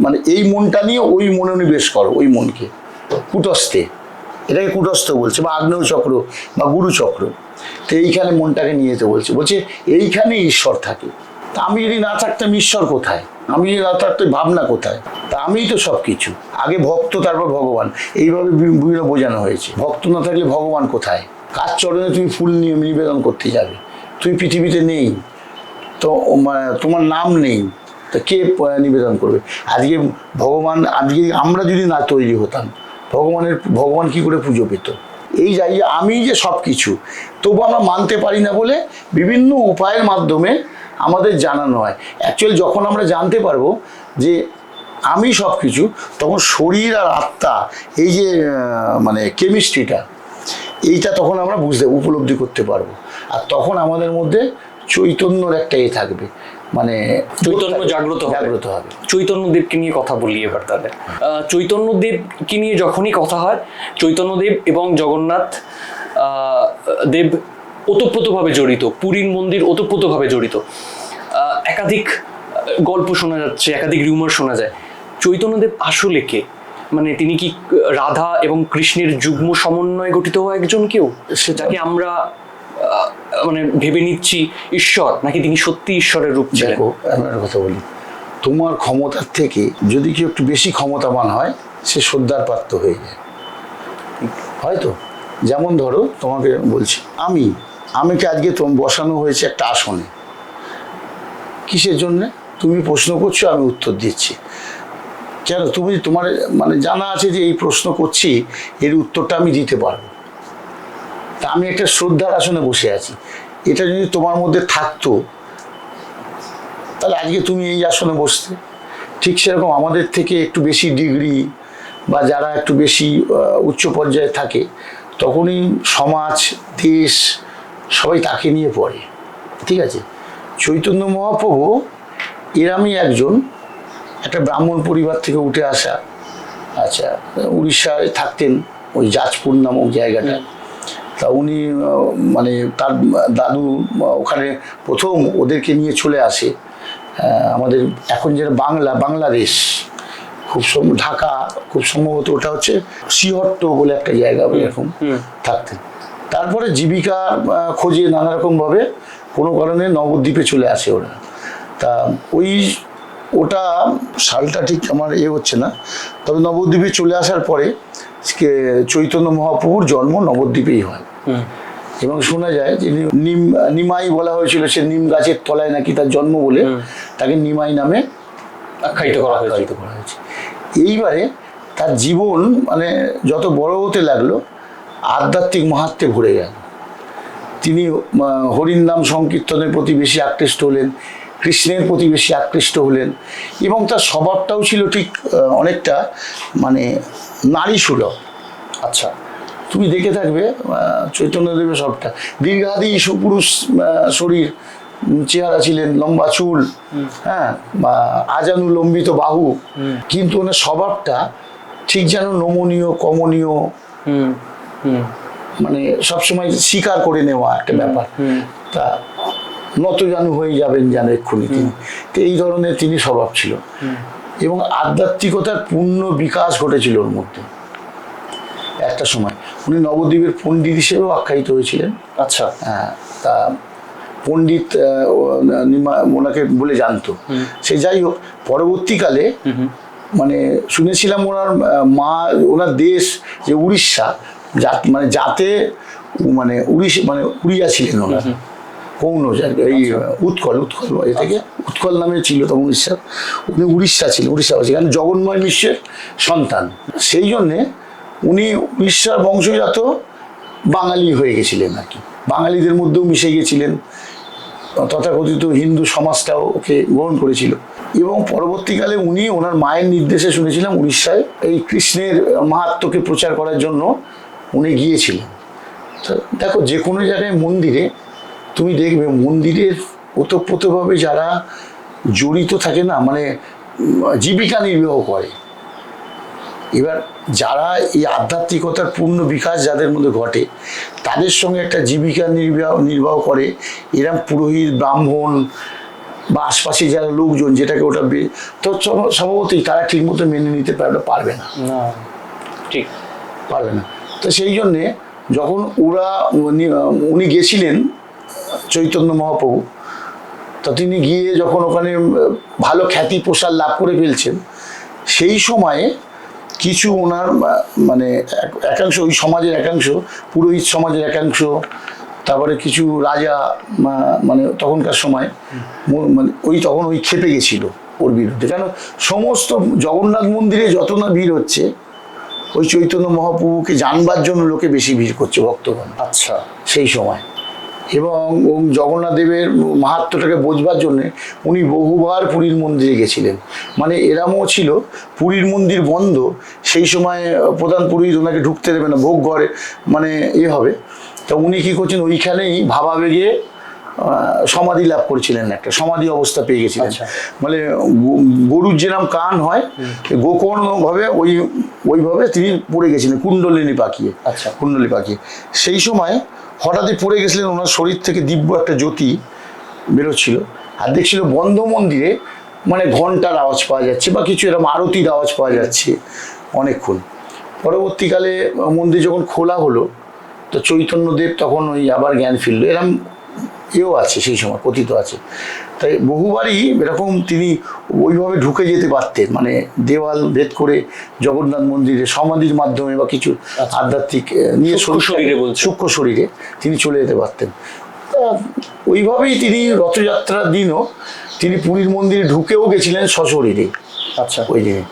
মানে এই মনটা নিয়ে ওই মনোনিবেশ করো, ওই মনকে কুটস্থে, এটাকে কুটস্থ বলছে, বা আগ্নেয় চক্র বা গুরু চক্র। তো এইখানে মনটাকে নিয়ে যেতে বলছে, বলছে এইখানে ঈশ্বর থাকে। তা আমি যদি না থাকতাম ঈশ্বর কোথায়, আমি যদি না থাকতাম ভাবনা কোথায়, তা আমিই তো সব কিছু, আগে ভক্ত তারপর ভগবান, এইভাবে বিভিন্ন বোঝানো হয়েছে। ভক্ত না থাকলে ভগবান কোথায়, কার চরণে তুমি ফুল নিয়ে নিবেদন করতে যাবে, তুমি পৃথিবীতে নেই তো, তোমার নাম নেই, তো কে নিবেদন করবে? আজকে ভগবান, আজকে আমরা যদি না তৈরি হতাম, ভগবান কি করে পুজো পেত? এই যাই আমি যে সব কিছু, তবু আমরা মানতে পারি না বলে বিভিন্ন উপায়ের মাধ্যমে আমাদের জানানো হয়। অ্যাকচুয়ালি যখন আমরা জানতে পারবো যে আমি সব কিছু, তখন শরীর আর আত্মা এই যে মানে কেমিস্ট্রিটা, এইটা তখন আমরা উপলব্ধি করতে পারবো। আর তখন আমাদের মধ্যে চৈতন্যর একটা থাকবে, মানে চৈতন্য জাগ্রত হবে। চৈতন্যদেবকে নিয়ে কথা বলি এবার তাহলে। চৈতন্যদেবকে নিয়ে যখনই কথা হয়, চৈতন্যদেব এবং জগন্নাথ দেব ওতপ্রোতভাবে জড়িত, পুরীর মন্দির ওতপ্রোতভাবে জড়িত। একাধিক গল্প শোনা যাচ্ছে, একাধিক রিউমার শোনা যায়। চৈতন্যদেব আসলে কে? মানে তিনি কি রাধা এবং কৃষ্ণের যুগ্ম সমন্বয়ে গঠিত একজন কেউ, সেটাকে আমরা মানে ভেবে নিচ্ছি ঈশ্বর, নাকি তিনি সত্যি ঈশ্বরের রূপ ছিলেন? দেখো, আমি একটা কথা বলি, তোমার ক্ষমতার থেকে যদি কেউ একটু বেশি ক্ষমতাবান হয়, সে শ্রদ্ধার পাত্র হয়ে যায়, হয়তো। যেমন ধরো, তোমাকে বলছি, আমিকে আজকে বসানো হয়েছে একটা আসনে, কিসের জন্যে? তুমি প্রশ্ন করছো, আমি উত্তর দিচ্ছি। কেন? তোমার মানে জানা আছে যে এই প্রশ্ন করছি, এর উত্তরটা আমি দিতে পারবো। তা আমি একটা শ্রদ্ধার আসনে বসে আছি, এটা যদি তোমার মধ্যে থাকতো, তাহলে আজকে তুমি এই আসনে বসতে। ঠিক সেরকম আমাদের থেকে একটু বেশি ডিগ্রি বা যারা একটু বেশি উচ্চ পর্যায়ে থাকে, তখনই সমাজ, দেশ সবাই তাকে নিয়ে পড়ে। ঠিক আছে, চৈতন্য মহাপ্রভু এরমই একজন, একটা ব্রাহ্মণ পরিবার থেকে উঠে আসা। আচ্ছা, উড়িষ্যায় থাকতেন, ওই যাজপুর নামক জায়গাটা। তা উনি মানে তার দাদু ওখানে প্রথম ওদেরকে নিয়ে চলে আসে আমাদের এখন যেটা বাংলাদেশ, খুব ঢাকা, খুব সম্ভবত ওটা হচ্ছে শ্রীহট্ট বলে একটা জায়গা, এরকম থাকতেন। তারপরে জীবিকা খোঁজে নানা রকমভাবে কোনো কারণে নবদ্বীপে চলে আসে ওরা। তা ওটা সালটা ঠিক আমার হচ্ছে না, তবে নবদ্বীপে চলে আসার পরে চৈতন্য মহাপ্রভুর জন্ম নবদ্বীপেই হয়। এবং শোনা যায় যে নিমাই বলা হয়েছিল, সে নিম গাছের তলায় নাকি তার জন্ম বলে তাকে নিমাই নামে আখ্যায়িত করা হয়েছে। এইবারে তার জীবন মানে যত বড় হতে লাগলো, আধ্যাত্মিক মাহাত্ম্যে ভরে গেল। তিনি হরির নাম সংকীর্তনের প্রতি বেশি আকৃষ্ট হলেন, কৃষ্ণের প্রতি বেশি আকৃষ্ট হলেন, এবং তার স্বভাবটাও ছিল ঠিক অনেকটা মানে নারী সুলভ। আচ্ছা, তুমি দেখে থাকবে চৈতন্যদেবের সবটা দীর্ঘাদি সুপুরুষ শরীর, চেহারা ছিলেন, লম্বা চুল, হ্যাঁ, বা আজানুলম্বিত বাহু, কিন্তু ওনার স্বভাবটা ঠিক যেন নমনীয়, কমনীয়, মানে সবসময় স্বীকার করে নেওয়া একটা ব্যাপার। তা নতজানু হয়ে যাবেন যেন এক্ষুনি তিনি। তো এই ধরনের তিনি স্বভাব ছিল, এবং আধ্যাত্মিকতার পূর্ণ বিকাশ ঘটেছিল ওর মধ্যে। একটা সময় উনি নবদ্বীপের পণ্ডিত হিসেবেও আখ্যায়িত হয়েছিলেন। আচ্ছা, হ্যাঁ, তা পণ্ডিত ওনাকে বলে জানতো। সে যাই হোক, পরবর্তীকালে মানে শুনেছিলাম ওনার দেশ যে উড়িষ্যা, মানে যাতে মানে উড়িয়া ছিলেন ওনার, কৌন এই উৎকল এ থেকে উৎকল নামে ছিল তখন উড়িষ্যা। উনি উড়িষ্যা ছিলেন, উড়িষ্যাবাসী, কারণ জগন্ময় মিশ্রের সন্তান, সেই জন্যে উনি উড়িষ্যার বংশজাত বাঙালি হয়ে গেছিলেন আর কি, বাঙালিদের মধ্যেও মিশে গিয়েছিলেন, তথাকথিত হিন্দু সমাজটাও ওকে গ্রহণ করেছিল। এবং পরবর্তীকালে উনি ওনার মায়ের নির্দেশে শুনেছিলাম উড়িষ্যায় এই কৃষ্ণের মাহাত্ম্যকে প্রচার করার জন্য উনি গিয়েছিলেন। দেখো, যে কোনো জায়গায় মন্দিরে তুমি দেখবে মন্দিরের ওতপ্রোতভাবে যারা জড়িত থাকে না, মানে জীবিকা নির্বাহ করে। এবার যারা এই আধ্যাত্মিকতার পূর্ণ বিকাশ যাদের মধ্যে ঘটে, তাদের সঙ্গে একটা জীবিকা নির্বাহ করে এরম পুরোহিত, ব্রাহ্মণ বা আশপাশে যারা লোকজন, যেটাকে ওটা তো স্বভাবতই তারা ঠিকমতো মেনে নিতে পারবে না, ঠিক পারবে না। তো সেই জন্যে যখন উনি গেছিলেন চৈতন্য মহাপ্রভু, তা তিনি গিয়ে যখন ওখানে ভালো খ্যাতি প্রসার লাভ করে ফেলছেন, সেই সময়ে কিছু ওনার মানে একাংশ, ওই সমাজের একাংশ, পুরোহিত সমাজের একাংশ, তারপরে কিছু রাজা, মানে তখনকার সময় মানে তখন খেপে গেছিল ওর বিরুদ্ধে। কেন সমস্ত জগন্নাথ মন্দিরে যত না ভিড় হচ্ছে, ওই চৈতন্য মহাপ্রভুকে জানবার জন্য লোকে বেশি ভিড় করছে, ভক্তগণ। আচ্ছা, সেই সময় এবং জগন্নাথ দেবের মাহাত্ম্যটাকে বোঝবার জন্যে উনি বহুবার পুরীর মন্দিরে গেছিলেন। মানে এরমও ছিল, পুরীর মন্দির বন্ধ, সেই সময় প্রধান পুরোহিত ওনাকে ঢুকতে দেবে না, ভোগ ঘরে মানে হবে। তা উনি কী করছেন, ওইখানেই ভাবাবেগে সমাধি লাভ করেছিলেন, একটা সমাধি অবস্থা পেয়ে গেছিলেন। মানে গরুর যেরকম কান হয়, গোকর্ণভাবে ওইভাবে তিনি পড়ে গেছিলেন, কুণ্ডলিনী পাকিয়ে। কুণ্ডলী পাকিয়ে সেই সময় হঠাৎই পড়ে গেছিলেন, ওনার শরীর থেকে দিব্য একটা জ্যোতি বেরোচ্ছিল, আর দেখছিল বন্ধ মন্দিরে মানে ঘন্টার আওয়াজ পাওয়া যাচ্ছে বা কিছু এরকম আরতির আওয়াজ পাওয়া যাচ্ছে অনেকক্ষণ। পরবর্তীকালে মন্দির যখন খোলা হলো, তো চৈতন্যদেব তখন আবার জ্ঞান ফিরল, এরকম আছে সেই সময় কথিত আছে। তাই বহুবারই এরকম তিনি ওইভাবে ঢুকে যেতে পারতেন, মানে দেওয়াল ভেদ করে জগন্নাথ মন্দিরে সমাধির মাধ্যমে বা কিছু আধ্যাত্মিক নিয়ে সূক্ষ্ম শরীরে তিনি চলে যেতে পারতেন। ওইভাবেই তিনি রথযাত্রার দিনও তিনি পুরীর মন্দিরে ঢুকেও গেছিলেন সশরীরে। ওই দিনে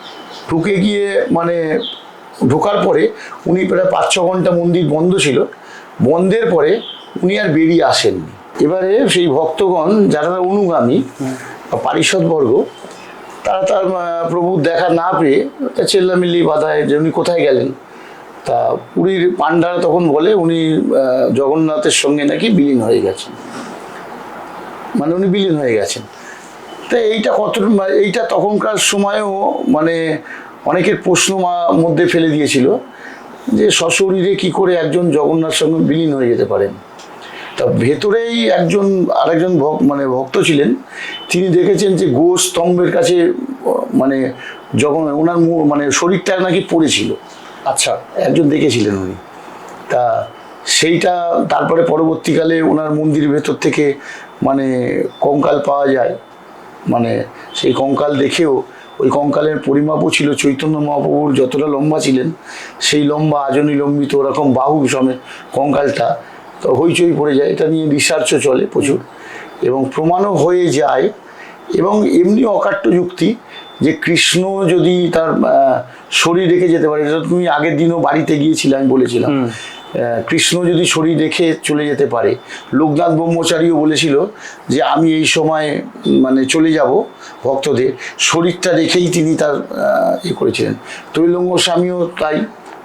ঢুকে গিয়ে মানে ঢোকার পরে উনি প্রায় 5-6 ঘন্টা মন্দির বন্ধ ছিল, বন্ধের পরে উনি আর বেরিয়ে আসেননি। এবারে সেই ভক্তগণ যারা অনুগামী বা পারিষদবর্গ, তারা তার প্রভুর দেখা না পেয়ে তা চেল্লামিল্লি বাধায় যে উনি কোথায় গেলেন। তা পুরীর পাণ্ডারা তখন বলে উনি জগন্নাথের সঙ্গে নাকি বিলীন হয়ে গেছেন, মানে উনি বিলীন হয়ে গেছেন। তা এইটা তখনকার সময়েও মানে অনেকের প্রশ্ন মধ্যে ফেলে দিয়েছিল যে সশরীরে কি করে একজন জগন্নাথের সঙ্গে বিলীন হয়ে যেতে পারেন। তা ভেতরেই আরেকজন ভক্ত ছিলেন, তিনি দেখেছেন যে স্তম্ভের কাছে মানে ওনার মানে শরীরটা নাকি পড়েছিল। একজন দেখেছিলেন উনি। তা সেইটা তারপরে পরবর্তীকালে ওনার মন্দিরের ভেতর থেকে মানে কঙ্কাল পাওয়া যায়, মানে সেই কঙ্কাল দেখেও ওই কঙ্কালের পরিমাপও ছিল চৈতন্য মহাপ্রভুর যতটা লম্বা ছিলেন সেই লম্বা আজনী লম্বিত ওরকম বাহু সমেত কঙ্কালটা। তো হইচই পড়ে যায়, এটা নিয়ে রিসার্চও চলে প্রচুর এবং প্রমাণও হয়ে যায়। এবং এমনি অকাট্য যুক্তি যে কৃষ্ণ যদি তার শরীর রেখে যেতে পারে, এটা তুমি আগের দিনও বাড়িতে গিয়েছিলে, আমি বলেছিলাম কৃষ্ণ যদি শরীর রেখে চলে যেতে পারে, লোকনাথ ব্রহ্মচারীও বলেছিল যে আমি এই সময় মানে চলে যাব ভক্তদের, শরীরটা রেখেই তিনি তার করেছিলেন। তৈলঙ্গ স্বামীও তাই,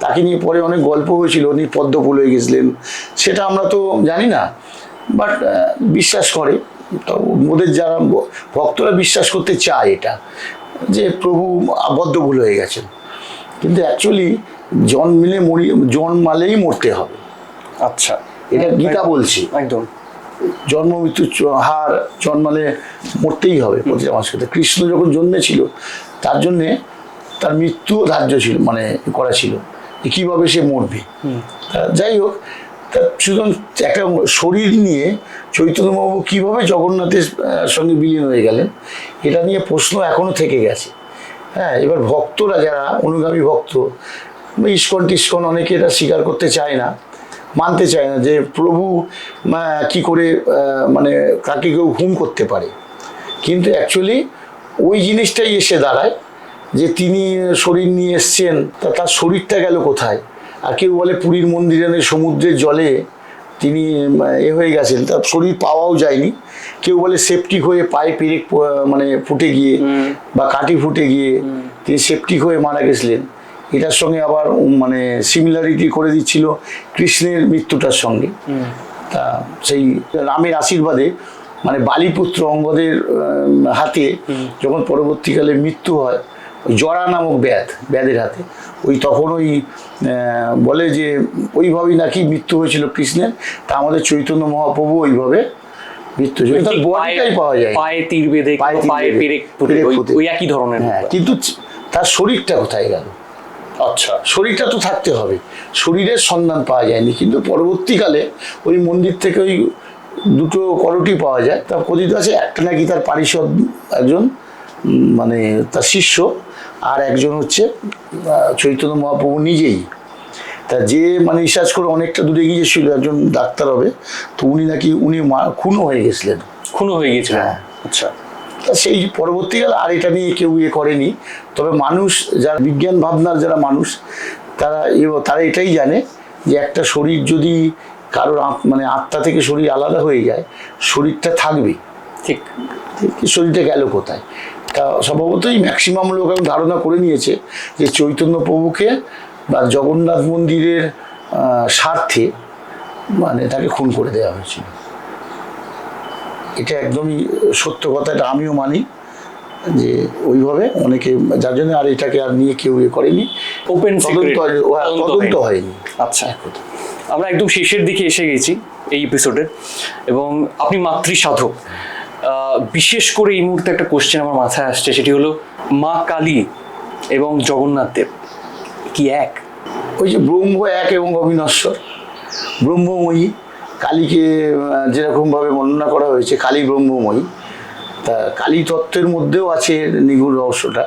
তাকে নিয়ে পরে অনেক গল্প হয়েছিল, উনি পদ্মফুল হয়ে গেছিলেন, সেটা আমরা তো জানি না, বাট বিশ্বাস করে। তো ওদের যারা ভক্তরা বিশ্বাস করতে চায় এটা যে প্রভু পদ্মফুল হয়ে গেছেন, কিন্তু অ্যাকচুয়ালি জন্মালেই মরতে হবে। এটা গীতা বলছি, একদম জন্ম মৃত্যু হার, জন্মালে মরতেই হবে প্রতিটা মানুষকে। কৃষ্ণ যখন জন্মেছিল তার জন্যে তার মৃত্যুও ধার্য ছিল, মানে করা ছিল কিভাবে সে মরবে। যাই হোক, সুতরাং একটা শরীর নিয়ে চৈতন্য মহাপ্রভু কীভাবে জগন্নাথের সঙ্গে বিলীন হয়ে গেলেন, এটা নিয়ে প্রশ্ন এখনো থেকে গেছে। হ্যাঁ, এবার ভক্তরা যারা অনুগামী ভক্ত, ইস্কন টিস্কন অনেকে এটা স্বীকার করতে চায় না, মানতে চায় না যে প্রভু কি করে মানে কাকে কেউ হুম করতে পারে। কিন্তু অ্যাকচুয়ালি ওই জিনিসটাই এসে দাঁড়ায় যে তিনি শরীর নিয়ে এসছেন, তার শরীরটা গেল কোথায়। আর কেউ বলে পুরীর মন্দিরে সমুদ্রের জলে তিনি হয়ে গেছেন, তার শরীর পাওয়াও যায়নি। কেউ বলে সেপটিক হয়ে পায়ে পেরেক মানে ফুটে গিয়ে বা কাঠি ফুটে গিয়ে তিনি সেপটিক হয়ে মারা গেছিলেন। এটার সঙ্গে আবার মানে সিমিলারিটি করে দিচ্ছিল কৃষ্ণের মৃত্যুটার সঙ্গে। তা সেই রামের আশীর্বাদে মানে বালিপুত্র অঙ্গদের হাতে যখন পরবর্তীকালে মৃত্যু হয়, ওই জরা নামক ব্যাধের হাতে, ওই তখন ওই বলে যে ওইভাবেই নাকি মৃত্যু হয়েছিল কৃষ্ণের, তা আমাদের চৈতন্য মহাপ্রভু ওইভাবে মৃত্যু হয়েছিল। তার বডিটাই পাওয়া যায়, পায়ে তীর বেঁধে, পায়ে পেরেক পুঁতে, ওই একই ধরনের। হ্যাঁ, কিন্তু তার শরীরটা কোথায় গেল? আচ্ছা, শরীরটা তো থাকতে হবে, শরীরের সন্ধান পাওয়া যায়নি। কিন্তু পরবর্তীকালে ওই মন্দির থেকে ওই দুটো করটি পাওয়া যায়। তার কথিত আছে একটা নাকি তার পারিষদ একজন, মানে তার শিষ্য, আর একজন হচ্ছে চৈতন্য মহাপ্রভু নিজেই। তা যে মানে রিসার্চ করে অনেকটা দূরে গিয়েছিল, একজন ডাক্তার হবে, তো উনি খুনও হয়ে গেছিলেন। খুনও হয়ে গেছিলেন? হ্যাঁ। আচ্ছা। তা সেই পরবর্তীকালে আর এটা নিয়ে কেউ করেনি। তবে মানুষ, যারা বিজ্ঞান ভাবনার যারা মানুষ, তারা এটাই জানে যে একটা শরীর যদি কারোর মানে আত্মা থেকে শরীর আলাদা হয়ে যায়, শরীরটা থাকবে, ঠিক শরীরটা গেল কোথায়? তা স্বভাবতই ম্যাক্সিমাম লোক এখন ধারণা করে নিয়েছে যে চৈতন্য প্রভুকে বা জগন্নাথ মন্দিরের স্বার্থে মানে তাকে খুন করে দেওয়া হয়েছিল। এটা একদমই সত্য কথা, এটা আমিও মানি যে ওইভাবে অনেকে, যার জন্য আর এটাকে আর নিয়ে কেউ করেনি, ওপেন তদন্ত হয়নি। আচ্ছা, আমরা একদম শেষের দিকে এসে গেছি এই এপিসোডের, এবং আপনি মাতৃসাধক। বিশেষ করে এই মুহূর্তে একটা কোশ্চেন আমার মাথায় আসছে, সেটি হলো মা কালী এবং জগন্নাথ দেব কি এক? ওই যে ব্রহ্ম এক এবং অবিনশ্বর, ব্রহ্মময়ী। কালীকে যেরকমভাবে বর্ণনা করা হয়েছে, কালী ব্রহ্মময়ী, তা কালী তত্ত্বের মধ্যেও আছে নিগুড় রহস্যটা,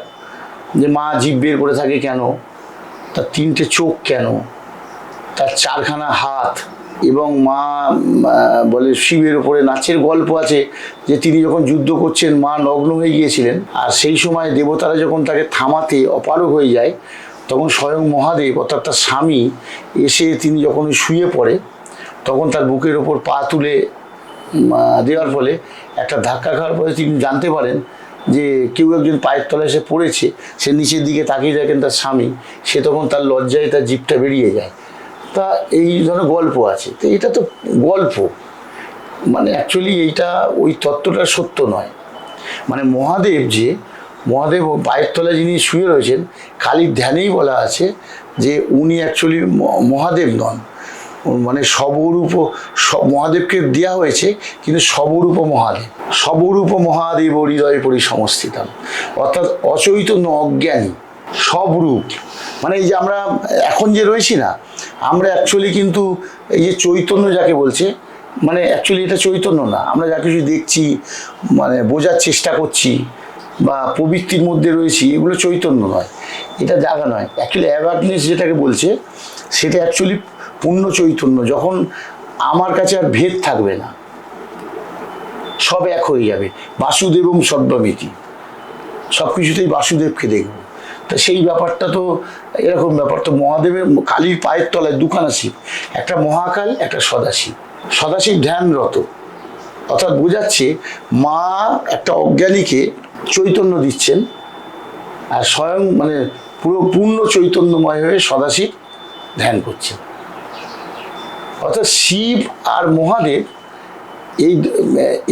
যে মা জীব বের করে থাকে কেন, তার 3টে চোখ কেন, তার 4খানা হাত, এবং মা বলে শিবের ওপরে নাচের গল্প আছে যে তিনি যখন যুদ্ধ করছেন মা নগ্ন হয়ে গিয়েছিলেন, আর সেই সময় দেবতারা যখন তাকে থামাতে অপারগ হয়ে যায়, তখন স্বয়ং মহাদেব অর্থাৎ তার স্বামী এসে তিনি যখন শুয়ে পড়ে, তখন তার বুকের ওপর পা তুলে দেওয়ার ফলে একটা ধাক্কা খাওয়ার পরে তিনি জানতে পারেন যে কেউ একজন পায়ের তলায় এসে পড়েছে। সে নিচের দিকে তাকিয়ে দেখেন তার স্বামী, সে তখন তার লজ্জায় তার জিভটা বেরিয়ে যায়। তা এই ধরনের গল্প আছে। তো এটা তো গল্প, মানে অ্যাকচুয়ালি এইটা ওই তত্ত্বটা সত্য নয়। মানে মহাদেব পায়ের তলায় যিনি শুয়ে রয়েছেন, কালীর ধ্যানেই বলা আছে যে উনি অ্যাকচুয়ালি মহাদেব নন, মানে সবরূপ, মহাদেবকে দেওয়া হয়েছে কিন্তু সবরূপ মহাদেব হৃদয় পরিসমস্থিতম, অর্থাৎ অচৈতন্য অজ্ঞানী সবরূপ। মানে এই যে আমরা এখন যে রয়েছি না, আমরা অ্যাকচুয়ালি কিন্তু এই যে চৈতন্য যাকে বলছে, মানে অ্যাকচুয়ালি এটা চৈতন্য না। আমরা যা কিছু দেখছি, মানে বোঝার চেষ্টা করছি বা প্রবৃত্তির মধ্যে রয়েছি, এগুলো চৈতন্য নয়, এটা জাগা নয়। অ্যাকচুয়ালি অ্যাওয়ারনেস যেটাকে বলছে, সেটা অ্যাকচুয়ালি পূর্ণ চৈতন্য। যখন আমার কাছে আর ভেদ থাকবে না, সব এক হয়ে যাবে, বাসুদেবং সর্বমিতি, সব কিছুতেই বাসুদেবকে দেখব। তা সেই ব্যাপারটা তো এরকম ব্যাপার। তো মহাদেবের কালীর পায়ের তলায় 2খানা শিব, একটা মহাকাল, একটা সদাশিব। সদাশিব ধ্যানরত, অর্থাৎ বোঝাচ্ছে মা একটা অজ্ঞানীকে চৈতন্য দিচ্ছেন, আর স্বয়ং মানে পুরো পূর্ণ চৈতন্যময় হয়ে সদাশিব ধ্যান করছেন। অর্থাৎ শিব আর মহাদেব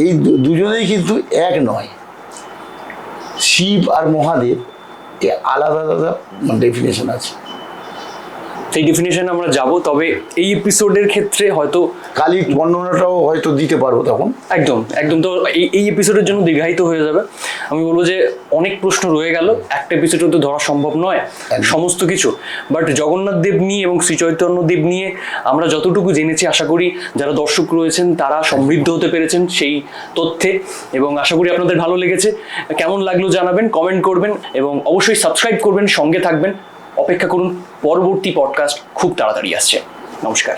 এই দুজনেই কিন্তু এক নয়। শিব আর মহাদেব আলাদা আলাদা ডেফিনেশন আছে। সেই ডেফিনেশন আমরা যাব, তবে এই এপিসোডের ক্ষেত্রে হয়তো কালীর বর্ণনাটাও হয়তো দিতে পারবো তখন। একদম তো এই এপিসোডের জন্য দীর্ঘায়িত হয়ে যাবে। আমি বলবো যে অনেক প্রশ্ন রয়ে গেল, একটা এপিসোডে তো ধরা সম্ভব নয় সমস্ত কিছু, বাট জগন্নাথ দেব নিয়ে এবং শ্রী চৈতন্য দেব নিয়ে আমরা যতটুকু জেনেছি, আশা করি যারা দর্শক রয়েছেন তারা সমৃদ্ধ হতে পেরেছেন সেই তথ্যে, এবং আশা করি আপনাদের ভালো লেগেছে। কেমন লাগলো জানাবেন, কমেন্ট করবেন, এবং অবশ্যই সাবস্ক্রাইব করবেন, সঙ্গে থাকবেন। অপেক্ষা করুন, পরবর্তী পডকাস্ট খুব তাড়াতাড়ি আসছে। নমস্কার।